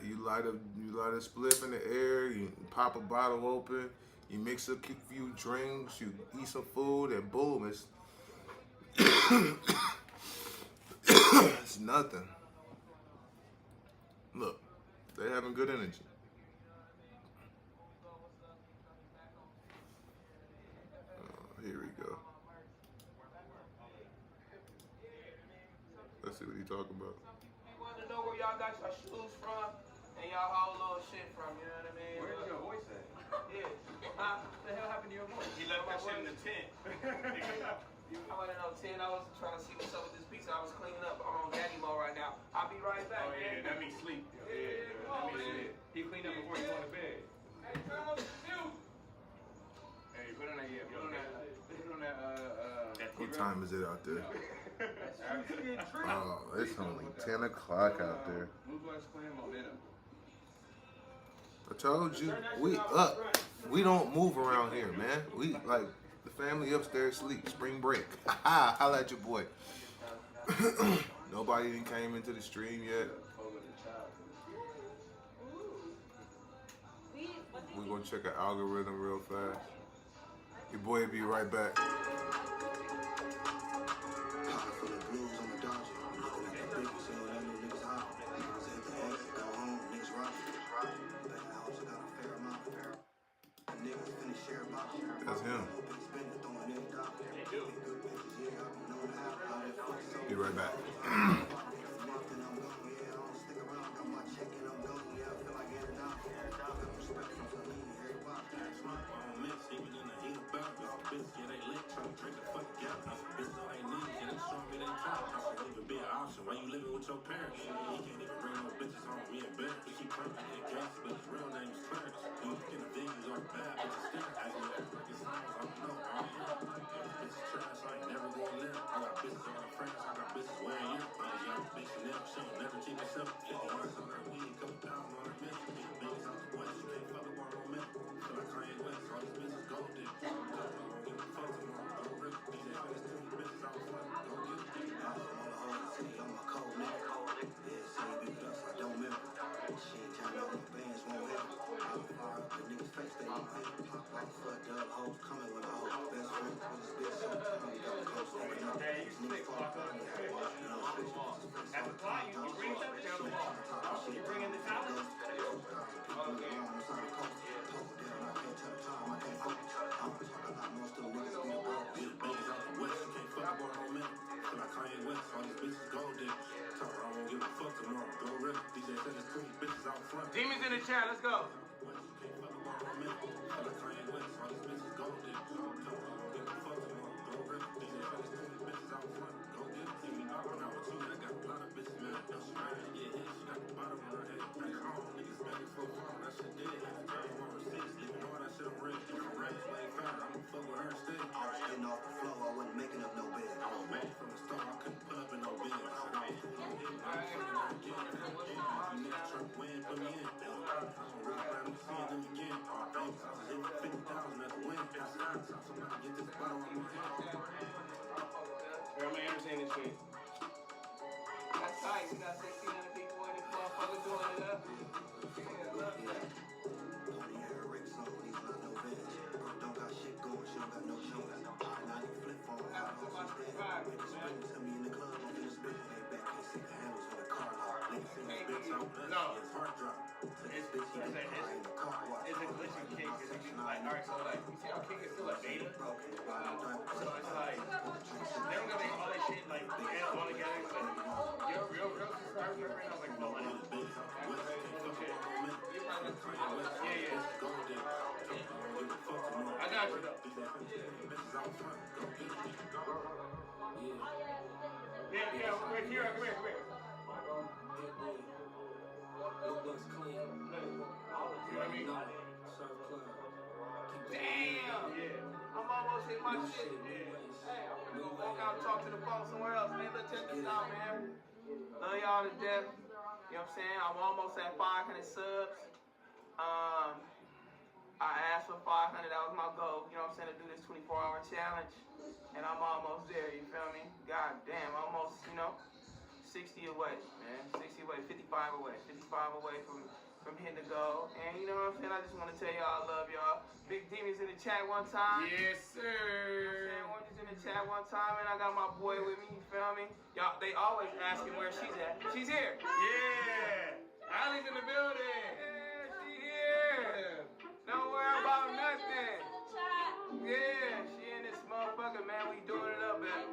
spliff in the air, you pop a bottle open, you mix a few drinks, you eat some food, and boom, it's it's nothing. Look, they having good energy. Here we go. Let's see what he talking about. We want to know where y'all got your shoes from and y'all whole little shit from, you know what I mean? Where's your voice at? Yeah. What the hell happened to your voice? He left that shit in the tent. I went in on 10. I was trying to see what's up with this pizza. I was cleaning up. I'm on daddy mode right now. I'll be right back, Oh, yeah, man. that means sleep. Yeah, that means sleep. He cleaned up before he go to bed. Hey, turn on the shoes. Hey, put on that, What time is it out there? Oh, it's only 10 o'clock out there. I told you, we up. We don't move around here, man. We like the family upstairs sleep. Spring break. Holla at your boy. Nobody even came into the stream yet. We're gonna check an algorithm real fast. Your boy will be right back. That's him. Be right back. Why you living with your parents? He can't even bring no bitches home. Me and Ben, we keep playing in gas, but his real name is Clarence. You in the videos are bad, but you still ask me if fucking songs. I don't know. I don't know. If bitches trash, I ain't never gonna live. I got bitches on the France, I got bitches wearing you. I was young, big Chanel, she don't never keep herself. 50 months on her weed, couple thousand on her mint. Big babies out the west, you can't fuck up on no mint. Feel like Kanye West, all these bitches golden. Don't give a fuck tomorrow, go rip. DJ Finish, too many bitches out front, go get it. I'm a cold nigga. Yeah, say you be dust, I don't remember. She ain't trying to know bands won't hit. I'm far up, the niggas face, they don't hit. Pop off, fucked up, hoes coming with a hoe. Best friend, with his bitch, so time, got the coast, they know. Niggas fall up, At the fly, you bring something down the wall. You bring in the towel? Demons in the chat, let's go. Everybody understand this shit. That's tight. We got 1,600 people in this motherfucker doing it up. Yeah, love that. No. It's a glitching kick because you can like, alright, so like, you see how kick is still a beta? So it's like, they don't gotta make all that shit like add all together. It's like, your real subscribers right now is like 400. Yeah. I got you though. Yeah, right here, come here. You know what I mean? Damn! Yeah. I'm almost hit my shit. Hey, I'm gonna go walk out and talk to the folks somewhere else. Man, let's check this out, man. Love y'all to death. You know what I'm saying? I'm almost at 500 subs. I asked for 500. That was my goal. You know what I'm saying? To do this 24-hour challenge. And I'm almost there. You feel me? God damn. Almost, 60 away, man. 60 away. 55 away. 55 away from hitting the goal. And you know what I'm saying? I just want to tell y'all I love y'all. Big Demons in the chat one time. Yes, sir. You know what I'm saying? Orange is in the chat one time. And I got my boy with me. You feel me? Y'all, they always asking where she's at. She's here. Yeah. Allie's in the building. Yeah, she here. Don't worry about nothing. Yeah, she in this motherfucker, man. We doing it up, man.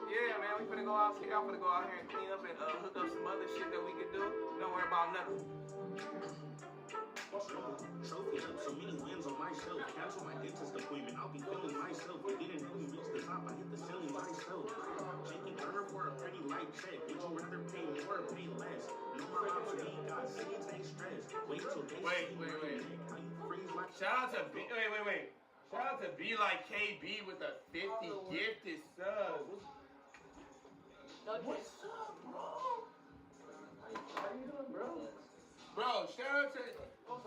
Yeah, man, we finna go out here. I'm finna go out here and clean up and hook up some other shit that we can do. Don't worry about nothing. Trophy up, so many wins on my shelf. Cancel my dentist appointment, I'll be feeling myself. They didn't really reach the top, I hit the ceiling myself. Taking Turner for a pretty light check. Would you rather pay more or pay less? No more options, God, cities ain't stressed. Wait till they Wait. Shout out to B. Wait. Shout out to B like KB with the 50 gifted subs. What's up, bro? How you doing, bro? Bro, shout out to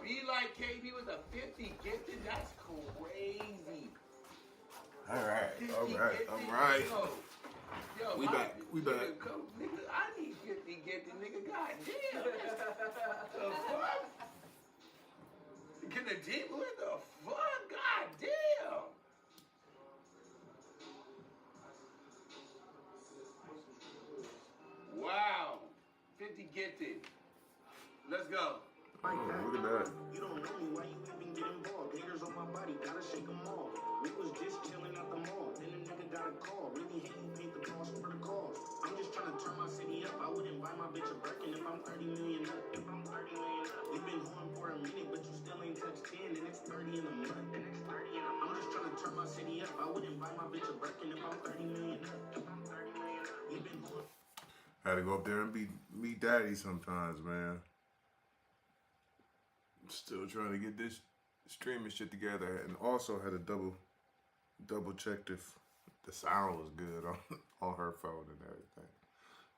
B like KB with the 50 gifted. That's crazy. All right. Yo, We back. Nigga, I need 50 gifted, nigga. God damn. The fuck? Get the deep. What the fuck? God damn. Wow. 50 gifted. Let's go. Look at that. You don't know me, why you even get involved? Haters on my body, gotta shake them all. We was just chilling at the mall, then a nigga got a call. Really hate you paid the cost for the cause. I'm just trying to turn my city up. I wouldn't buy my bitch a Birkin if I'm 30 million up. We've been going for a minute, but you still ain't touched 10, and it's 30 in a month. I'm just trying to turn my city up. I wouldn't buy my bitch a Birkin if I'm 30 million up. We've been going. Had to go up there and meet daddy sometimes, man. Still trying to get this streaming shit together, and also had to double check if the sound was good on her phone and everything.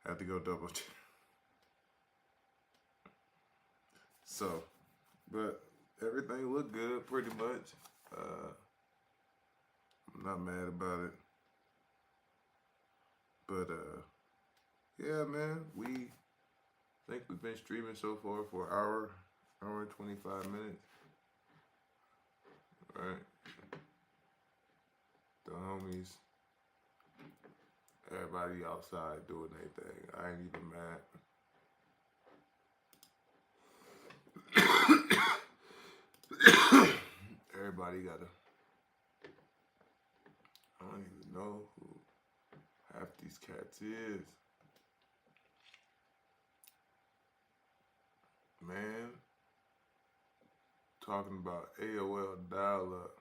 Had to go double check. So, but everything looked good pretty much. I'm not mad about it. But yeah, man, I think we've been streaming so far for an hour and 25 minutes. Right. The homies, everybody outside doing their thing. I ain't even mad. Everybody got I don't even know who half these cats is. Man, talking about AOL dial-up.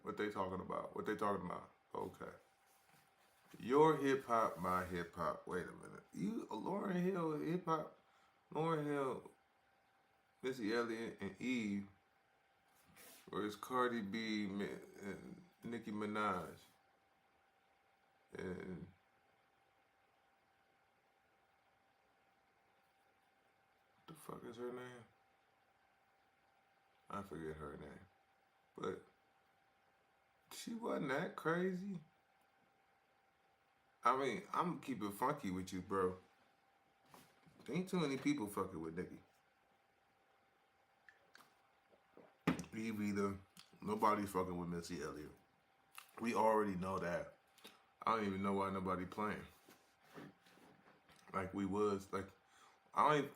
What they talking about? Okay. Your hip hop, my hip hop. Wait a minute. You Lauryn Hill hip hop? Lauryn Hill, Missy Elliott, and Eve. Or it's Cardi B and Nicki Minaj. And what the fuck is her name? I forget her name. But she wasn't that crazy. I mean, I'm gonna keep it funky with you, bro. Ain't too many people fucking with Nicki. Eve either. Nobody's fucking with Missy Elliott. We already know that. I don't even know why nobody playing. Like we was. Like, I don't even...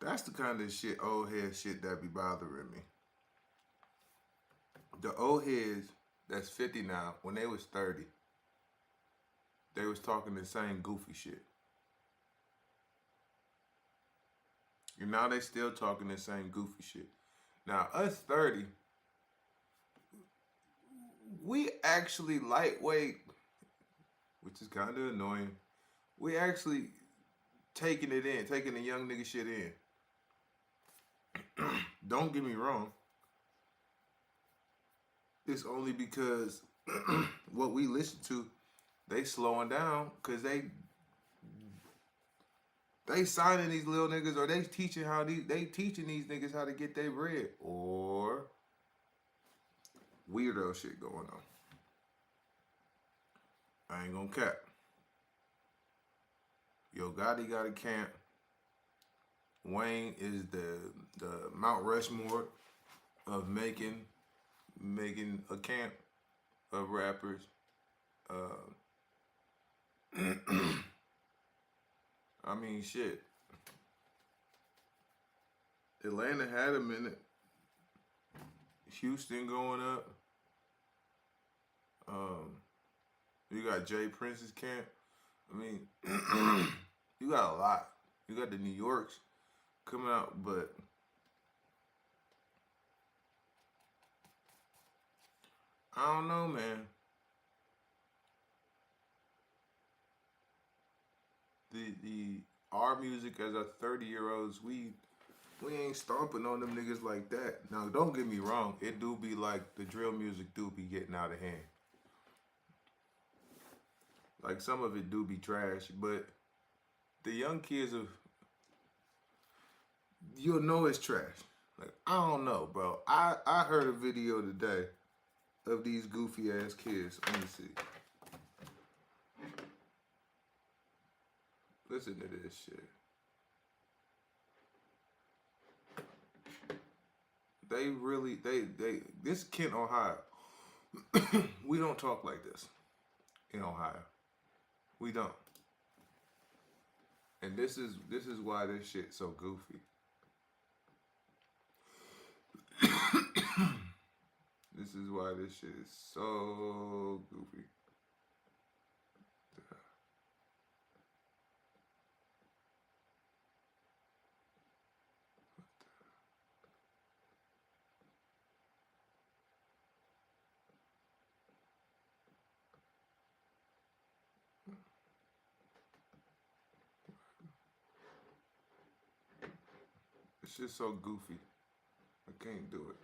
That's the kind of shit, old head shit that be bothering me. The old heads that's 50 now, when they was 30, they was talking the same goofy shit. And now they still talking the same goofy shit. Now, us 30, we actually lightweight, which is kind of annoying. We actually taking it in, taking the young nigga shit in. Don't get me wrong. It's only because what we listen to, they slowing down because they signing these little niggas, or they teaching these niggas how to get their bread, or weirdo shit going on. I ain't gonna cap. Yo Gotti got a camp. Wayne is the Mount Rushmore of making a camp of rappers. I mean, shit. Atlanta had a minute. Houston going up. You got Jay Prince's camp. I mean, you got a lot. You got the New Yorks coming out, but I don't know, man. Our music as a 30-year-olds, we ain't stomping on them niggas like that. Now, don't get me wrong. It do be like the drill music do be getting out of hand. Like, some of it do be trash, but the young kids you'll know it's trash. Like, I don't know, bro. I heard a video today of these goofy ass kids. Let me see. Listen to this shit. This Kent, Ohio. We don't talk like this in Ohio. We don't. And this is why this shit's so goofy. This is why this shit is so goofy. It's just so goofy. I can't do it.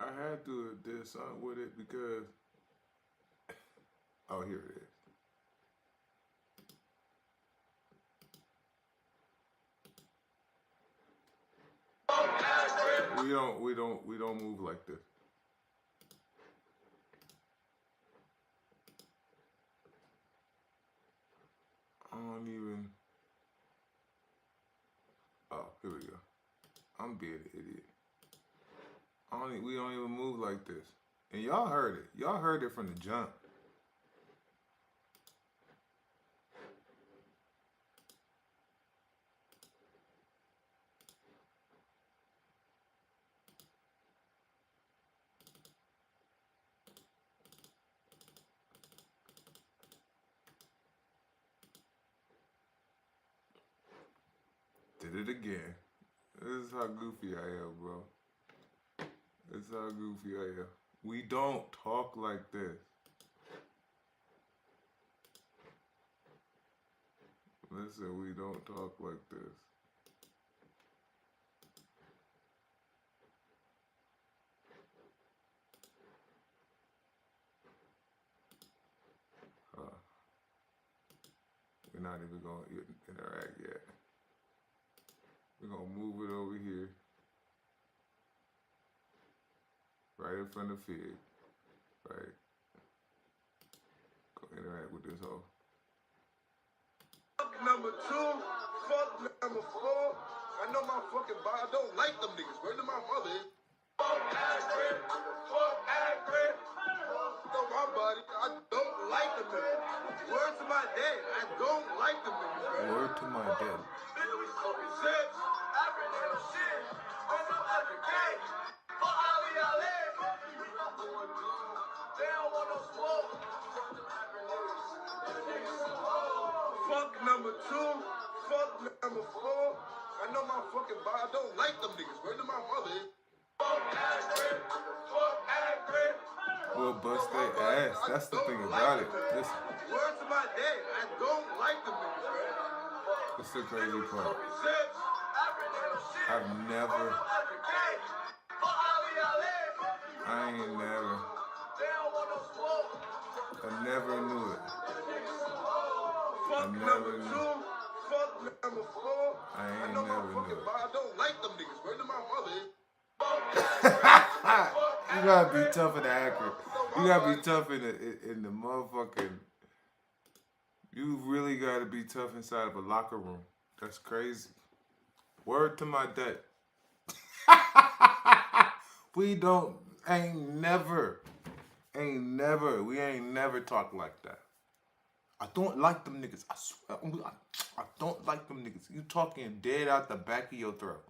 I had to do something with it because, oh, here it is. We don't move like this. I don't even. Oh, here we go. I'm being an idiot. We don't even move like this. And y'all heard it. Y'all heard it from the jump. Did it again. This is how goofy I am, bro. This is how goofy I am. We don't talk like this. Listen, we don't talk like this. We're not even going to interact yet. We're going to move it over here. Right in front of Fig. Right. Go interact with this hoe. Fuck number 2. Fuck number 4. I know my fucking body. I don't like them niggas. Where to my mother is? Fuck Akron. Fuck Akron. Know my body. I don't like them niggas. Word to my dad. I don't like them niggas. Word to my dad. Fuck number 2. Fuck number 4. I know my fucking body. I don't like them niggas. Where to my mother is? Fuck Akron. Fuck Akron. We'll bust their ass. That's the thing about it. Listen. Word to my dad. I don't like them niggas. That's the crazy part. I've never never knew. Number 2, fuck number 4. I I ain't know my never fucking knew. I don't like them niggas. Where to my mother is? You gotta be tough in the accurate. You gotta be tough in the motherfucking. You really gotta be tough inside of a locker room. That's crazy. Word to my dad. We ain't never talked like that. I don't like them niggas. I swear, I don't like them niggas. You talking dead out the back of your throat.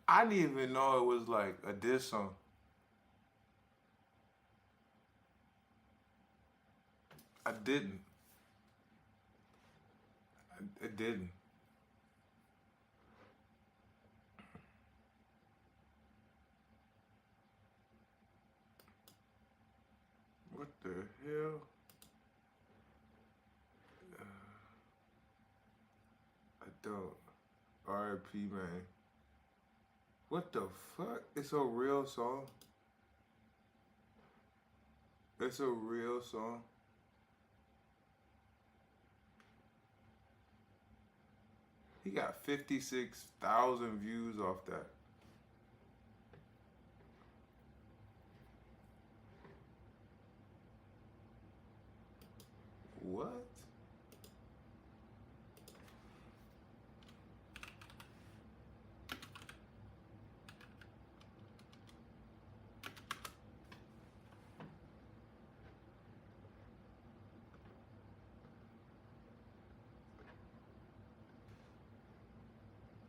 I didn't even know it was like a diss song. I didn't. I didn't. What the hell? I don't. R.I.P. man. What the fuck? It's a real song? It's a real song? He got 56,000 views off that. What?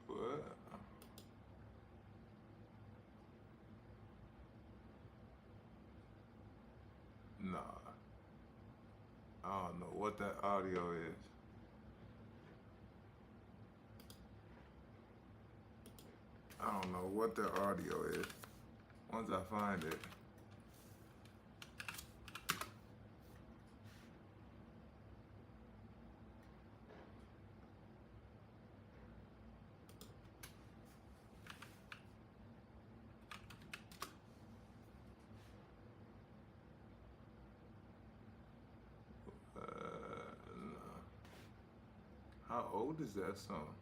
What? Nah. I don't know what that audio is. I don't know what the audio is. Once I find it. No. How old is that song?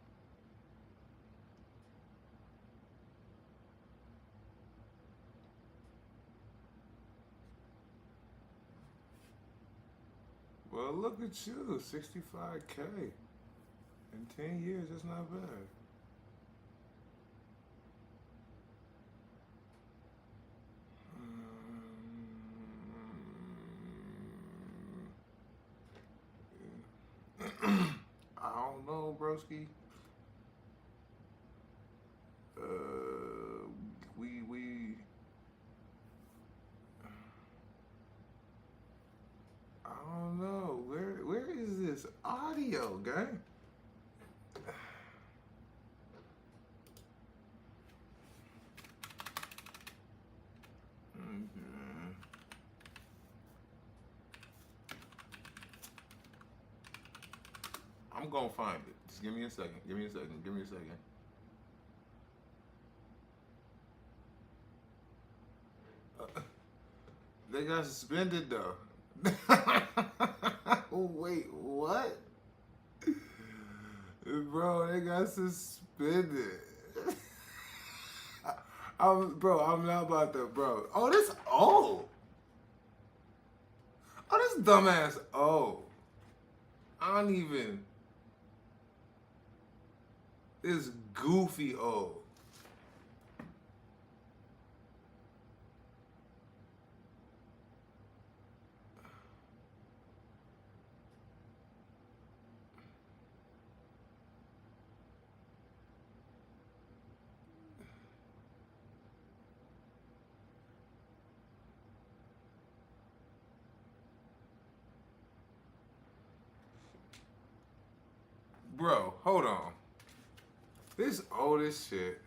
Well, look at you, 65K. In 10 years, that's not bad. I don't know, broski. I don't know. Where is this audio, gang? I'm gonna find it. Just give me a second. Give me a second. Give me a second. They got suspended though. Wait, what? Bro, they got suspended. I'm not about to, bro. Oh, this old. Oh, this dumbass old. I don't even. This goofy old. Bro, hold on. This old as shit.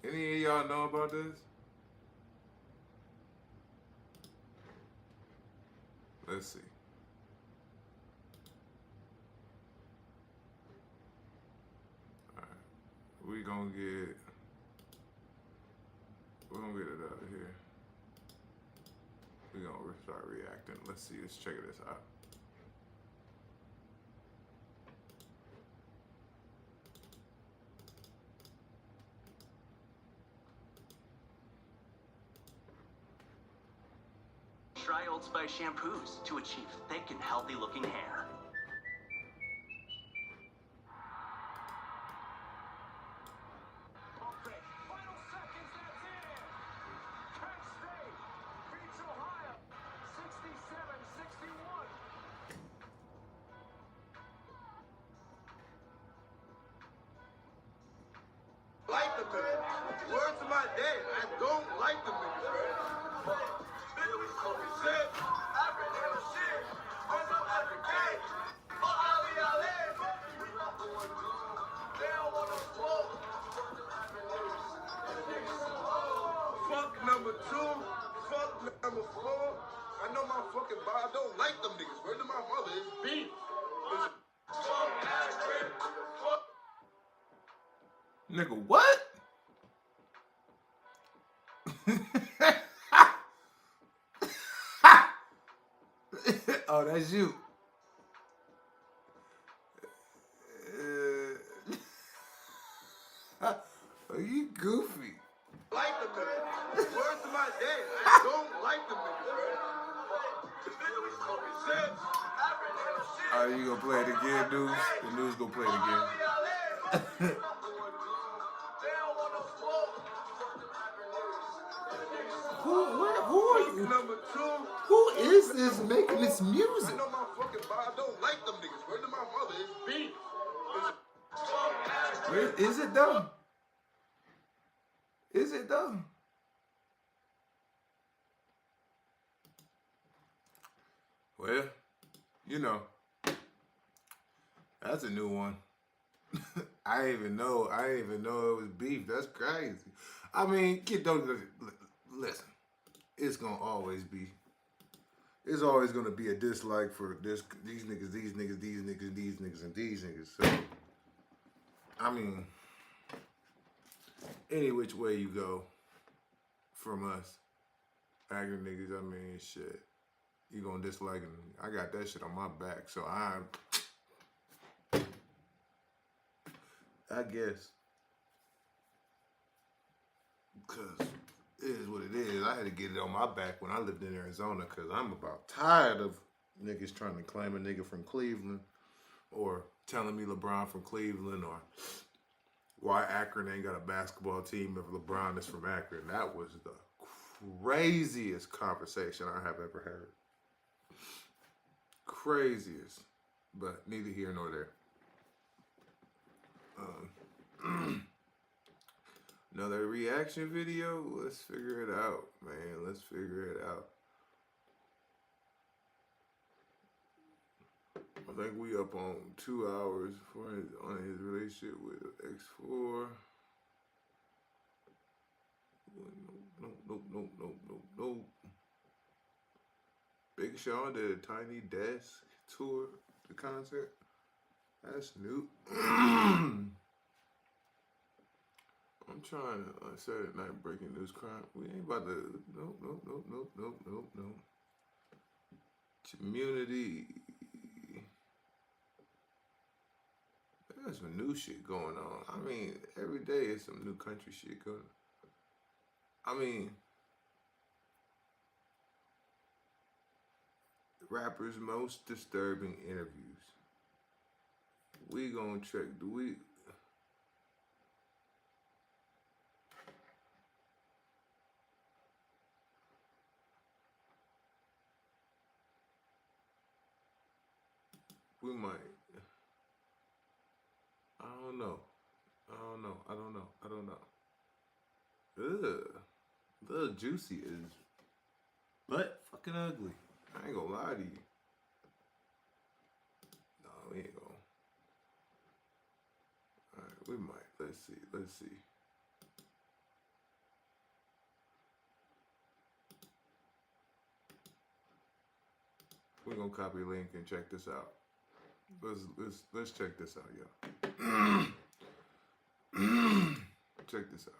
Any of y'all know about this? Let's see. Alright. we're gonna get it out of here. We're gonna start reacting. Let's see, let's check this out. Try Old Spice shampoos to achieve thick and healthy looking hair. Like them niggas. Word to my dad, I don't like them niggas, man. Fuck number 2, fuck number 4. I know my fucking bar. I don't like them niggas. Word to my mother, it's beef. Nigga, what? Oh, that's you. Are you goofy? Like them niggas. Word to my dad, I don't like them niggas, man. Are you gonna play it again, News? The News gonna play it again. Who are you? Number 2. Who is this making this music? I know my fucking bar. I don't like them niggas. Word to my mother, it's beef. Is it though? Is it though? Well, you know, that's a new one. I didn't even know it was beef. That's crazy. I mean, listen. It's gonna always be. It's always gonna be a dislike for these niggas, these niggas, these niggas, these niggas, and these niggas. So, I mean, any which way you go from us, angry niggas, I mean, shit, you gonna dislike them. I got that shit on my back, so I guess, because it is what it is. I had to get it on my back when I lived in Arizona because I'm about tired of niggas trying to claim a nigga from Cleveland or telling me LeBron from Cleveland or why Akron ain't got a basketball team if LeBron is from Akron. That was the craziest conversation I have ever heard. Craziest, but neither here nor there. Another reaction video? Let's figure it out, man. Let's figure it out. I think we up on 2 hours on his relationship with X4. Nope. Big Sean did a Tiny Desk tour, the concert. That's new. I'm trying to Saturday night breaking news crime. We ain't about to. Nope. Community. There's some new shit going on. I mean, every day is some new country shit going on. I mean, rappers' most disturbing interviews. We gonna check. We might. I don't know. Ugh. Little Juicy is butt fucking ugly. I ain't gonna lie to you. No, we ain't gonna. Alright, we might. Let's see. We're gonna copy a link and check this out. Let's check this out, y'all. check this out.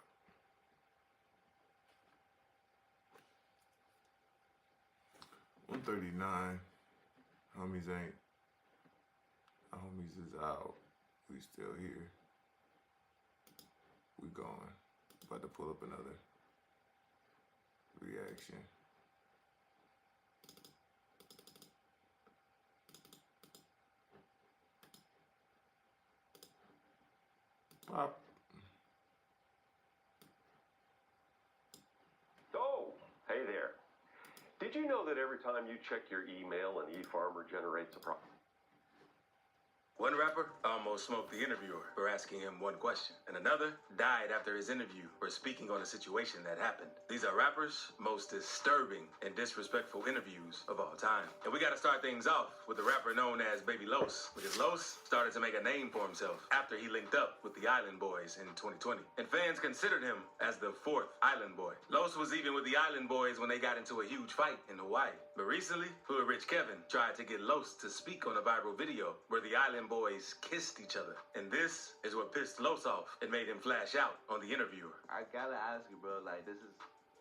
$139. Homies ain't. Homies is out. We still here. We going. About to pull up another reaction. Pop. Oh, hey there. Did you know that every time you check your email, an e-farmer generates a profit? One rapper almost smoked the interviewer for asking him one question, and another died after his interview for speaking on a situation that happened. These are rappers' most disturbing and disrespectful interviews of all time. And we gotta start things off with the rapper known as Baby Los, because Los started to make a name for himself after he linked up with the Island Boys in 2020. And fans considered him as the fourth Island Boy. Los was even with the Island Boys when they got into a huge fight in Hawaii. But recently, Hood Rich Kevin tried to get Los to speak on a viral video where the Island Boys kissed each other. And this is what pissed Los off and made him flash out on the interviewer. I gotta ask you, bro, like, this is,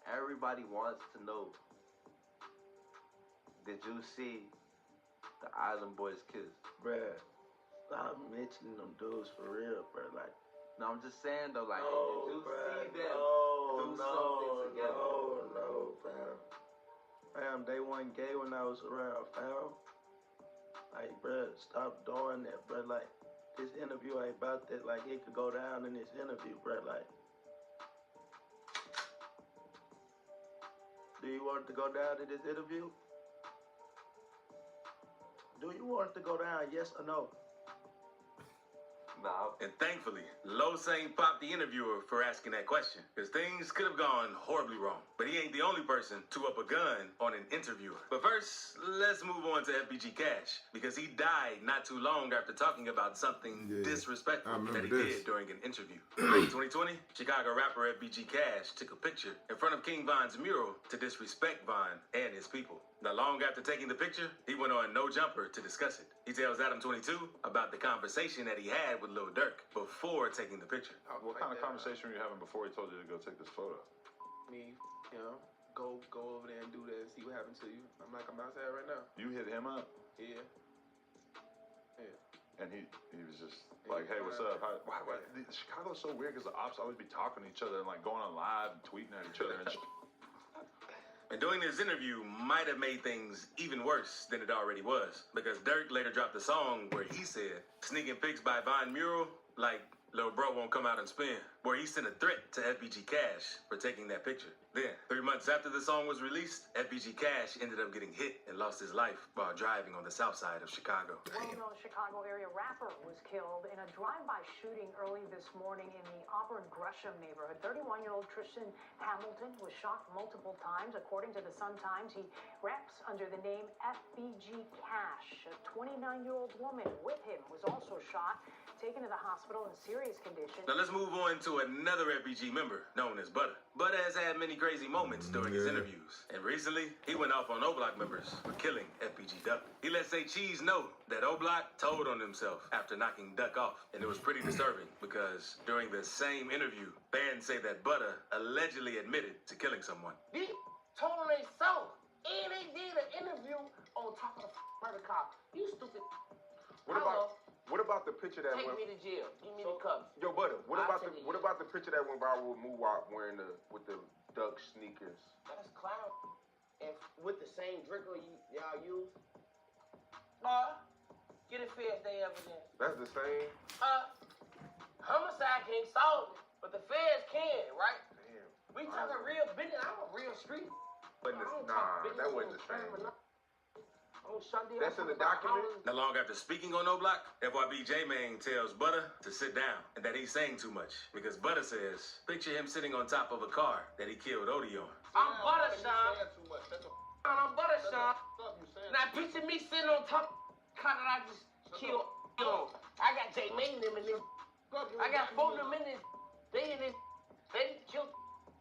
everybody wants to know, did you see the Island Boys kiss? Bruh, stop mentioning them dudes for real, bro. Like, no, I'm just saying, though, like, no, did you bruh, see them do no, something together? No, fam. Fam, they wasn't gay when I was around, fam. Like, bruh, stop doing that, bruh. Like, this interview ain't about that. Like, it could go down in this interview, bruh. Like, do you want it to go down in this interview? Do you want it to go down, yes or no? Nah. And thankfully, Los ain't popped the interviewer for asking that question, because things could have gone horribly wrong. But he ain't the only person to up a gun on an interviewer. But first, let's move on to FBG Cash, because he died not too long after talking about something disrespectful that he did during an interview. In 2020, Chicago rapper FBG Cash took a picture in front of King Von's mural to disrespect Von and his people. Not long after taking the picture, he went on No Jumper to discuss it. He tells Adam 22 about the conversation that he had with Lil Durk before taking the picture. What kind of conversation were you having before he told you to go take this photo? Me, you know, go over there and do that and see what happened to you. I'm outside right now. You hit him up? Yeah. And he was just like, hey, what's up? Why, Chicago's so weird because the ops always be talking to each other and like going on live and tweeting at each other and shit. And doing this interview might have made things even worse than it already was, because Durk later dropped a song where he said, sneaking pics by Von Mural, like Lil Bro won't come out and spin, where he sent a threat to FBG Cash for taking that picture. Then, 3 months after the song was released, FBG Cash ended up getting hit and lost his life while driving on the south side of Chicago. Well-known Chicago area rapper was killed in a drive-by shooting early this morning in the Auburn Gresham neighborhood. 31-year-old Tristan Hamilton was shot multiple times. According to the Sun-Times, he raps under the name FBG Cash. A 29-year-old woman with him was also shot, taken to the hospital in serious condition. Now let's move on to another FBG member known as Butter. Butter has had many crazy moments during his interviews. And recently, he went off on O-Block members for killing FBG Duck. He let Say Cheese know that O-Block told on himself after knocking Duck off. And it was pretty disturbing because during the same interview, fans say that Butter allegedly admitted to killing someone. They told on themselves. And they did an interview on top of the murder cop. You stupid. What about the picture that Take went? me to jail. Give me the cups. Yo, Butter. What I'll about take the picture that went viral with Moowop wearing with the duck sneakers? That's clown. And with the same Draco y'all use. Get a fair day evidence. That's the same. Homicide can't solve it, but the feds can, right? Damn. We talking real business. I'm a real street. But that wasn't the same. That's in the document. Not long after speaking on O-Block, FYB J-Mane tells Butter to sit down and that he's saying too much because Butter says, picture him sitting on top of a car that he killed Odie on. I'm Butter, Sean. I'm Butter, Sean. Now picture me sitting on top of the car that I just killed on. I got J-Mane in this. I got 4 of them in this. They in this. They killed.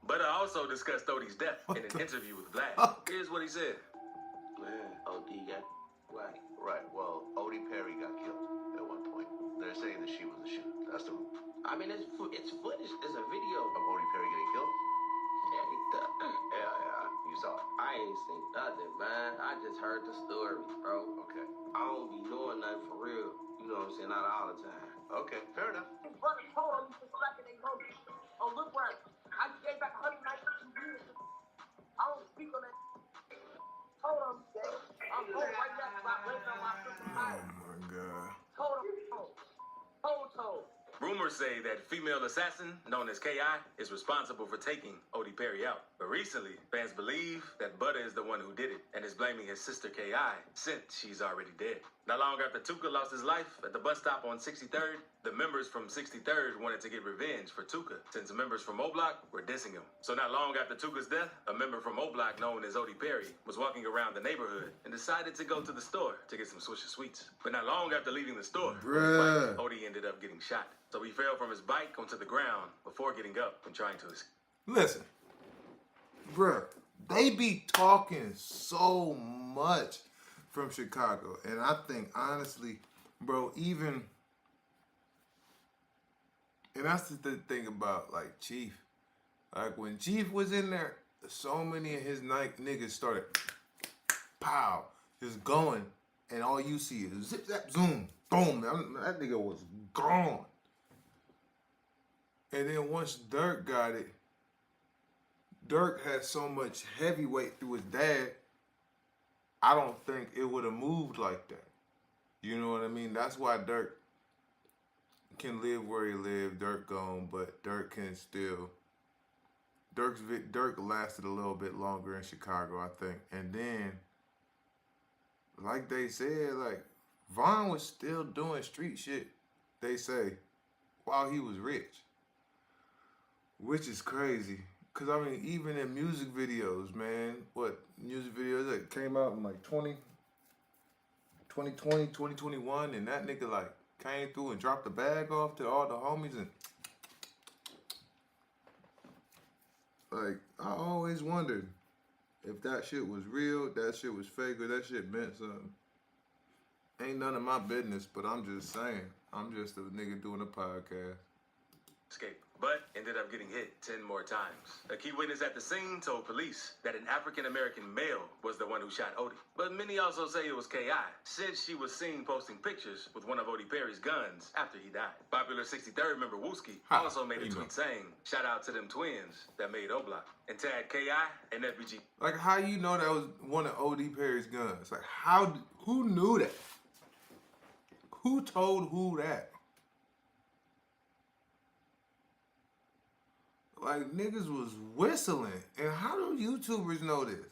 Butter also discussed Odie's death in an interview with Vlad. Here's what he said. Man, OD got right. Well, Odie Perry got killed at one point. they're saying that she was the shooter. That's the rumor. I mean, it's footage. It's a video. Of Odie Perry getting killed? Yeah. You saw it? I ain't seen nothing, man. I just heard the story, bro. Okay. I don't be knowing nothing for real. You know what I'm saying? Not all the time. Okay, fair enough. His brother told him to select and they told me. Oh, look where I gave back 192 years. I don't speak on that. Told him, I'm going right back. Stop waiting on my sister's house. Oh my God. Told him. Told. Rumors say that female assassin, known as K.I., is responsible for taking Odie Perry out. But recently, fans believe that Butter is the one who did it and is blaming his sister K.I. since she's already dead. Not long after Tuka lost his life at the bus stop on 63rd, the members from 63rd wanted to get revenge for Tuka since members from O Block were dissing him. So not long after Tuka's death, a member from O Block known as Odie Perry was walking around the neighborhood and decided to go to the store to get some Swisher Sweets. But not long after leaving the store, Odie ended up getting shot. So he fell from his bike onto the ground before getting up and trying to escape. Listen, bruh, they be talking so much from Chicago. And I think, honestly, bro, even... And that's the thing about, like, Chief. Like, when Chief was in there, so many of his niggas started, pow, just going. And all you see is zip, zap, zoom, boom. That nigga was gone. And then once Dirk got it, Dirk had so much heavyweight through his dad, I don't think it would have moved like that. You know what I mean? That's why Dirk can live where he lived. Dirk gone, but Dirk can still... Dirk lasted a little bit longer in Chicago, I think. And then, like they said, like, Von was still doing street shit, they say, while he was rich. Which is crazy. Because, I mean, even in music videos, man, music videos that came out in, like, 2020, 2021, and that nigga, like, came through and dropped the bag off to all the homies, and, like, I always wondered if that shit was real, that shit was fake, or that shit meant something. Ain't none of my business, but I'm just saying. I'm just a nigga doing a podcast. But ended up getting hit 10 more times. A key witness at the scene told police that an African-American male was the one who shot Odie. But many also say it was K.I., since she was seen posting pictures with one of Odie Perry's guns after he died. Popular 63rd member Wooski also made a tweet saying, shout out to them twins that made O-Block, and tagged K.I. and FBG. Like, how you know that was one of Odie Perry's guns? Like, who knew that? Who told who that? Like, niggas was whistling. And how do YouTubers know this?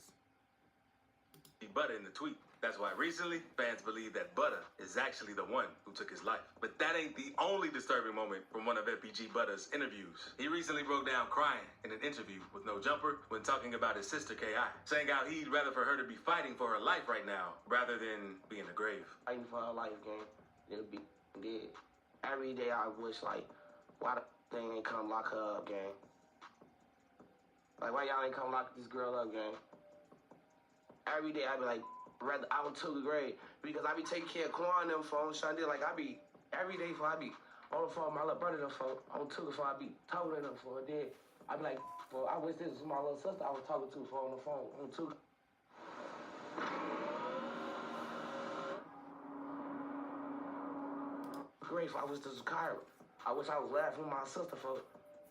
Butter in the tweet. That's why recently, fans believe that Butter is actually the one who took his life. But that ain't the only disturbing moment from one of FBG Butter's interviews. He recently broke down crying in an interview with No Jumper when talking about his sister K.I., saying how he'd rather for her to be fighting for her life right now rather than be in the grave. Fighting for her life, gang. It'll be dead. Every day I wish, like, why the thing ain't come lock her up, gang? Like, why y'all ain't come lock this girl up, gang? Every day I be like, rather I took the grade because I be taking care of Quan them phones, Shonda. Like, I be every day before I be on the phone, my little brother them phone, on two before I be talking to them for a day. I be like, well, I wish this was my little sister I was talking to for on the phone, on two. Grateful. I wish this was Kyra. I wish I was laughing with my sister for.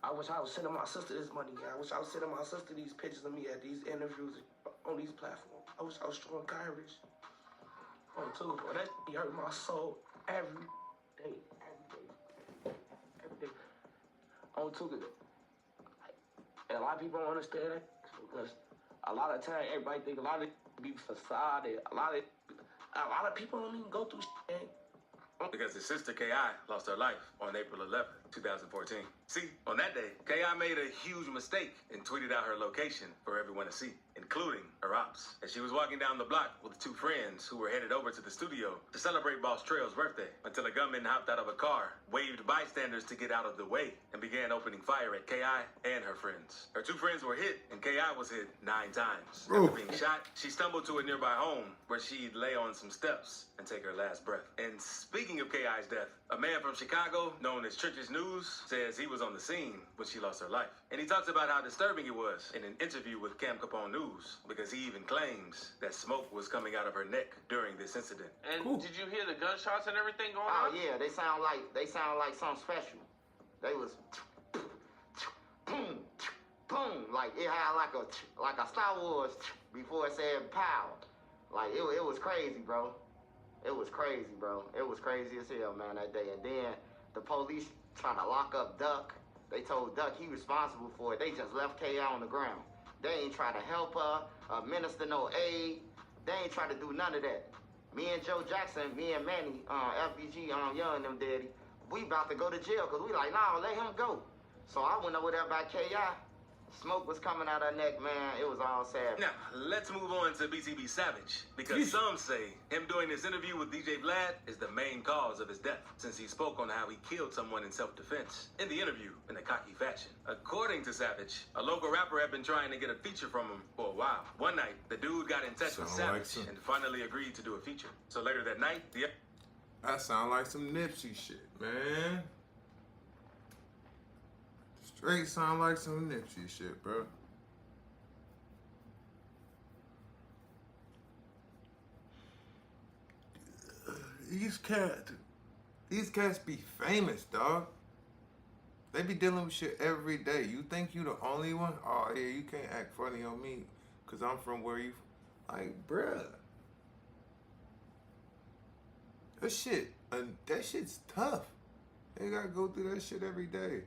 I wish I was sending my sister this money. I wish I was sending my sister these pictures of me at these interviews on these platforms. I wish I was showing Kyrie on too, bro. That hurt my soul every day. On Tuka. And a lot of people don't understand that because a lot of time everybody think a lot of it be facade. A lot of people don't even go through shit. Because his sister K.I. lost her life on April 11, 2014. See, on that day, K.I. made a huge mistake and tweeted out her location for everyone to see. And including her ops. As she was walking down the block with two friends who were headed over to the studio to celebrate Boss Trail's birthday, until a gunman hopped out of a car, waved bystanders to get out of the way, and began opening fire at K.I. and her friends. Her two friends were hit, and K.I. was hit 9 times. After being shot, she stumbled to a nearby home where she'd lay on some steps and take her last breath. And speaking of K.I.'s death, a man from Chicago, known as Church's News, says he was on the scene when she lost her life. And he talks about how disturbing it was in an interview with Cam Capone News, because he even claims that smoke was coming out of her neck during this incident. And did you hear the gunshots and everything going Oh on? yeah, they sound like something special. They was boom, boom, like it had like a Star Wars before it said pow. Like it was crazy, bro. It was crazy, bro. It was crazy as hell, man, that day. And then the police trying to lock up Duck. They told Duck he responsible for it. They just left K.I. on the ground. They ain't try to help her, minister no aid. They ain't try to do none of that. Me and Joe Jackson, me and Manny, FBG, Young and them daddy, we about to go to jail because we like, nah, let him go. So I went over there by K.I. Smoke was coming out her neck, man. It was all sad. Now, let's move on to BTB Savage, because some say him doing this interview with DJ Vlad is the main cause of his death, since he spoke on how he killed someone in self-defense in the interview in a cocky fashion. According to Savage, a local rapper had been trying to get a feature from him for a while. One night, the dude got in touch with Savage and finally agreed to do a feature. So later that night, That sound like some Nipsey shit, man. Straight sound like some Nipsey shit, bro. These cats be famous, dog. They be dealing with shit every day. You think you the only one? Oh yeah, you can't act funny on me, cause I'm from where you, like, bruh. That shit's tough. They gotta go through that shit every day.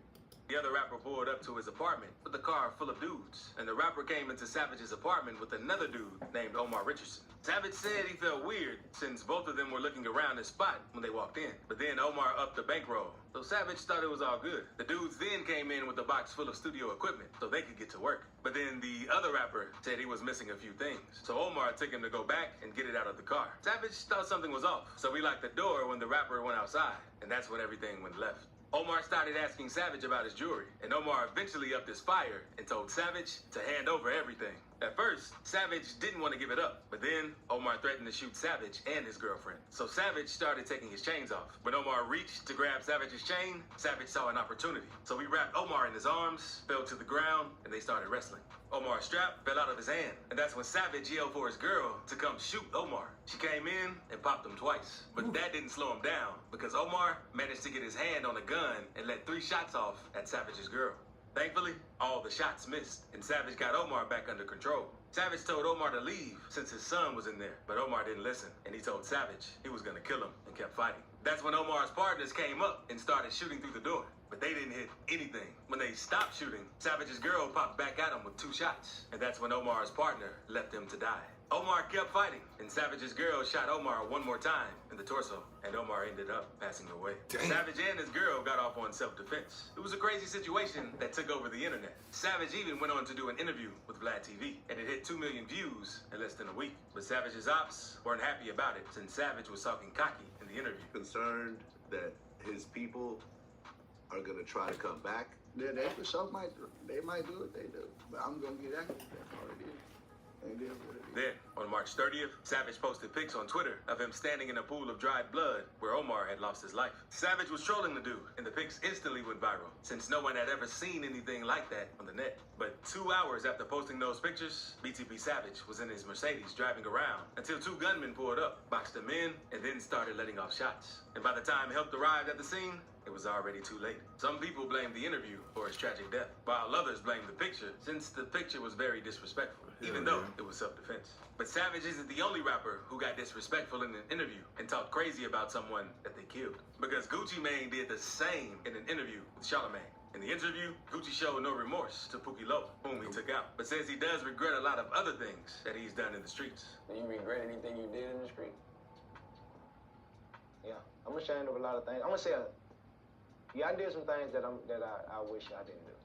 the other rapper pulled up to his apartment with a car full of dudes, and the rapper came into Savage's apartment with another dude named Omar Richardson. Savage said he felt weird since both of them were looking around his spot when they walked in, but then Omar upped the bankroll, so Savage thought it was all good. The dudes then came in with a box full of studio equipment so they could get to work, but then the other rapper said he was missing a few things, so Omar took him to go back and get it out of the car. Savage thought something was off, so he locked the door when the rapper went outside, and that's when everything went left. Omar started asking Savage about his jewelry, and Omar eventually upped his fire and told Savage to hand over everything. At first, Savage didn't want to give it up, but then Omar threatened to shoot Savage and his girlfriend. So Savage started taking his chains off. When Omar reached to grab Savage's chain, Savage saw an opportunity. So he wrapped Omar in his arms, fell to the ground, and they started wrestling. Omar's strap fell out of his hand, and that's when Savage yelled for his girl to come shoot Omar. She came in and popped him twice, but that didn't slow him down because Omar managed to get his hand on a gun and let 3 shots off at Savage's girl. Thankfully, all the shots missed, and Savage got Omar back under control. Savage told Omar to leave since his son was in there, but Omar didn't listen, and he told Savage he was gonna kill him and kept fighting. That's when Omar's partners came up and started shooting through the door, but they didn't hit anything. When they stopped shooting, Savage's girl popped back at him with 2 shots, and that's when Omar's partner left him to die. Omar kept fighting, and Savage's girl shot Omar 1 more time in the torso, and Omar ended up passing away. Damn. Savage and his girl got off on self-defense. It was a crazy situation that took over the internet. Savage even went on to do an interview with Vlad TV, and it hit 2 million views in less than a week. But Savage's ops weren't happy about it, since Savage was talking cocky in the interview. Concerned that his people are gonna try to come back. Yeah, they for sure might do. They might do what they do, but I'm gonna get active. That's all it is. Then, on March 30th, Savage posted pics on Twitter of him standing in a pool of dried blood where Omar had lost his life. Savage was trolling the dude, and the pics instantly went viral, since no one had ever seen anything like that on the net. But 2 hours after posting those pictures, BTB Savage was in his Mercedes driving around until 2 gunmen pulled up, boxed him in, and then started letting off shots. And by the time help arrived at the scene, it was already too late. Some people blamed the interview for his tragic death, while others blamed the picture, since the picture was very disrespectful, even though it was self-defense. But Savage isn't the only rapper who got disrespectful in an interview and talked crazy about someone that they killed. Because Gucci Mane did the same in an interview with Charlamagne. In the interview, Gucci showed no remorse to Pookie Low, whom he took out, but says he does regret a lot of other things that he's done in the streets. Do you regret anything you did in the street? Yeah, I'm ashamed of a lot of things. I'm gonna say, yeah, I did some things that I wish I didn't do.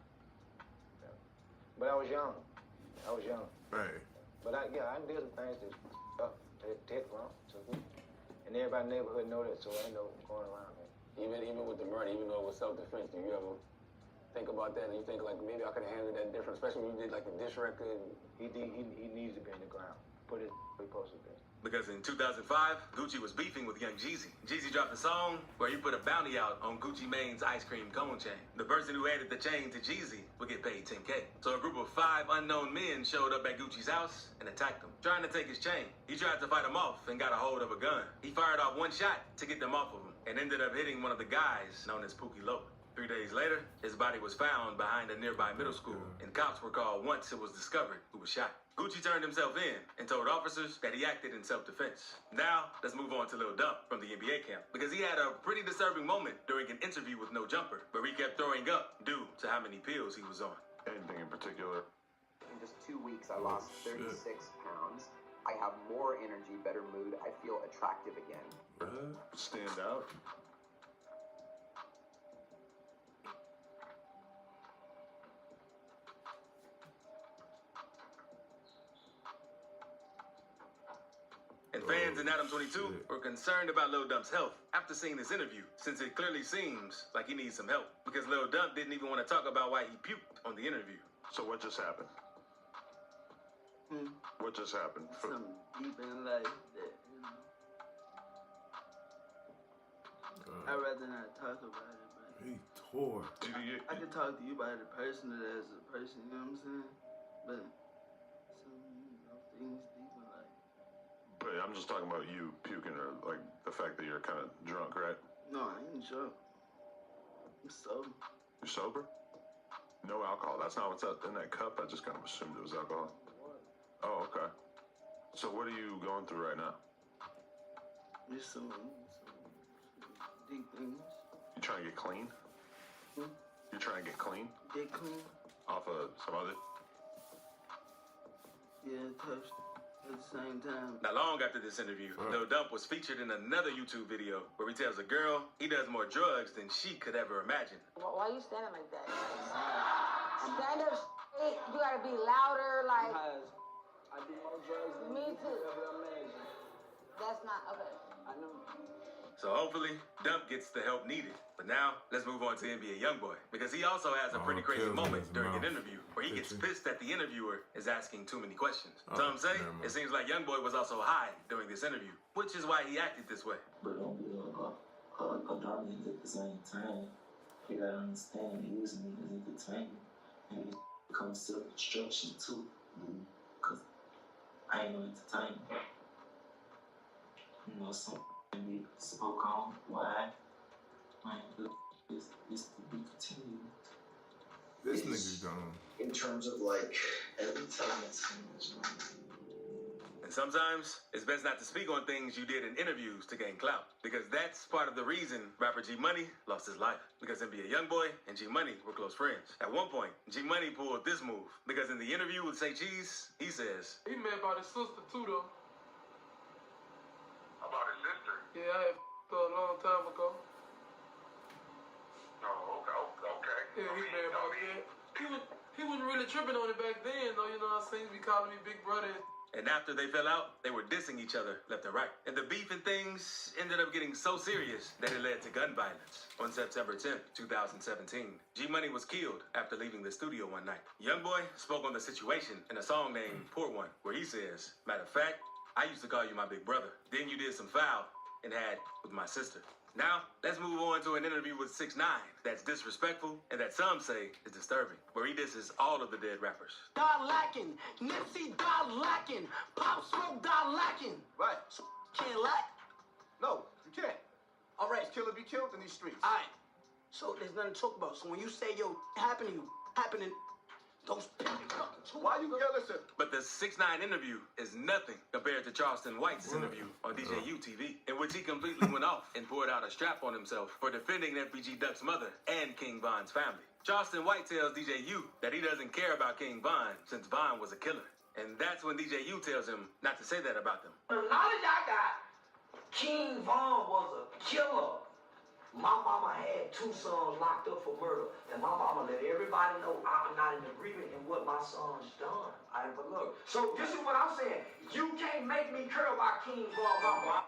Yeah. But I was young. Hey, But I did some things that up, that wrong. So, and everybody in the neighborhood know that, so I know going around it. Even with the murder, even though it was self-defense, do you ever think about that and you think like maybe I could have handled that different, especially when you did like the diss record? He needs to be in the ground. Put it where he supposed to be. Because in 2005, Gucci was beefing with Young Jeezy. Jeezy dropped a song where he put a bounty out on Gucci Mane's ice cream cone chain. The person who added the chain to Jeezy would get paid $10K. So a group of 5 unknown men showed up at Gucci's house and attacked him, trying to take his chain. He tried to fight them off and got a hold of a gun. He fired off 1 shot to get them off of him and ended up hitting one of the guys known as Pookie Loc. 3 days later, his body was found behind a nearby middle school, and cops were called once it was discovered who was shot. Gucci turned himself in and told officers that he acted in self-defense. Now, let's move on to Lil Dump from the NBA camp, because he had a pretty disturbing moment during an interview with No Jumper, where he kept throwing up due to how many pills he was on. Anything in particular? In just 2 weeks, I lost 36 pounds. I have more energy, better mood. I feel attractive again. Stand out. And fans in Adam 22 were concerned about Lil Dump's health after seeing this interview, since it clearly seems like he needs some help, because Lil Dump didn't even want to talk about why he puked on the interview. So what just happened? What just happened? Something deep in life that, I'd rather not talk about it, but he tore. I can talk to you about it personally as a person, you know what I'm saying? But some things deep in life. But I'm just talking about you puking, or like the fact that you're kind of drunk, right? No, I ain't drunk. I'm sober. You're sober? No alcohol. That's not what's in that cup. I just kind of assumed it was alcohol. Oh, okay. So what are you going through right now? Just some deep things. You trying to get clean? You trying to get clean? Get clean? Off of some other? Yeah, touch. At the same time. Not long after this interview, Lil Dump was featured in another YouTube video where he tells a girl he does more drugs than she could ever imagine. Why are you standing like that? Stand up straight. You gotta be louder, like. I do more drugs than Me you too. could ever imagine. That's not okay. I know. So hopefully, Dump gets the help needed. But now, let's move on to NBA Youngboy, because he also has a pretty crazy moment during an interview where he gets pissed that the interviewer is asking too many questions. Some say it seems like Youngboy was also high during this interview, which is why he acted this way. But don't be a dominant at the same time. You gotta understand, using me as entertainment, and it becomes self-destruction too. Because I ain't no entertainer. You know, some we spoke on why is to be continued. This nigga's gone. In terms of like every time it's And sometimes, it's best not to speak on things you did in interviews to gain clout, because that's part of the reason rapper G Money lost his life, because NBA Youngboy and G Money were close friends. At one point, G Money pulled this move, because in the interview with Say Cheese, he says, he met by his sister too, though. About his sister? Yeah, I had her a long time ago. Oh, okay. Yeah, he mad about that. He wasn't really tripping on it back then, though. You know what I'm saying? He be calling me big brother. and after they fell out, they were dissing each other left and right. And the beef and things ended up getting so serious that it led to gun violence. On September 10th, 2017, G Money was killed after leaving the studio one night. Youngboy spoke on the situation in a song named Pour One, where he says, "Matter of fact, I used to call you my big brother. Then you did some foul and had with my sister." Now, let's move on to an interview with 6ix9ine that's disrespectful and that some say is disturbing, where he disses all of the dead rappers. God lacking, Nipsey God lacking, Pop Smoke God lacking. Right. So can't lack? No, you can't. All right. Kill or be killed in these streets. All right. So there's nothing to talk about. So when you say, yo, happening, don't speak it up. Why you listen? But the 6ix9ine interview is nothing compared to Charleston White's interview on DJU TV, in which he completely went off and poured out a strap on himself for defending FBG Duck's mother and King Von's family. Charleston White tells DJU that he doesn't care about King Von since Von was a killer. And that's when DJU tells him not to say that about them. The knowledge I got, King Von was a killer. My mama had 2 sons locked up for murder, and my mama let everybody know I'm not in agreement in what my son's done. But look, so this is what I'm saying. You can't make me care about King Von Mama.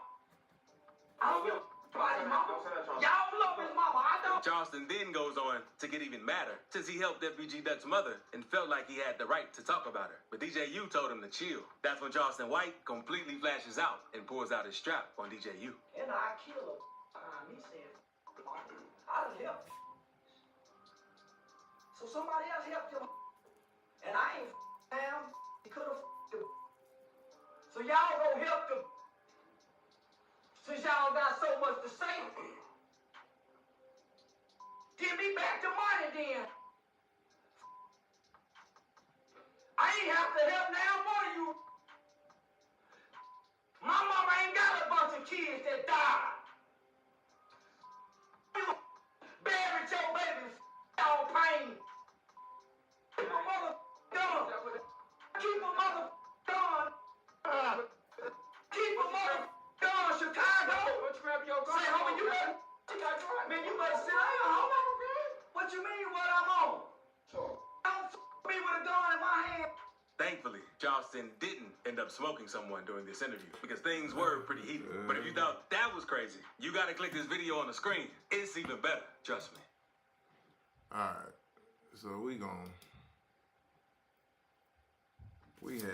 I don't give a about his mama. Y'all love his mama. I don't. Charleston then goes on to get even madder since he helped FBG Duck's mother and felt like he had the right to talk about her. But DJU told him to chill. That's when Charleston White completely flashes out and pulls out his strap on DJU. And I kill her. Me saying, I done helped. So somebody else helped him. And I ain't him. He could have him. So y'all go help him. Since y'all got so much to say. Give me back the money then. I ain't have to help now more of you. My mama ain't got a bunch of kids that died. You buried your baby all pain. Keep a mother done. Keep a mother done. Keep a mother done, Chicago. Say, homie, you better. Man, you better sit down, homie. What you mean what I'm on? Don't me with a gun in my hand. Thankfully, Charleston didn't end up smoking someone during this interview because things were pretty heated. But if you thought that was crazy, you gotta click this video on the screen. It's even better, trust me. Alright, so we had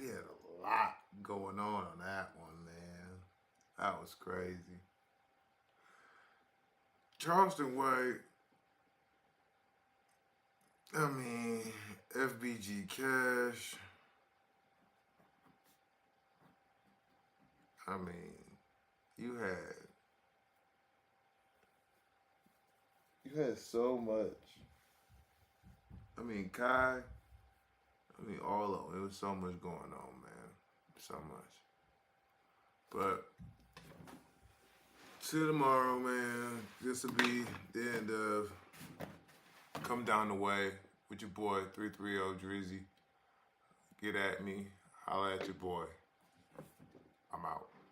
a lot going on that one, man. That was crazy. Charleston White, I mean, FBG Cash, I mean, you had so much. I mean, Kai, I mean, all of them. It was so much going on, man. So much. But till tomorrow, man, this will be the end of Come Down the Way with your boy 330 Drizzy. Get at me. Holla at your boy.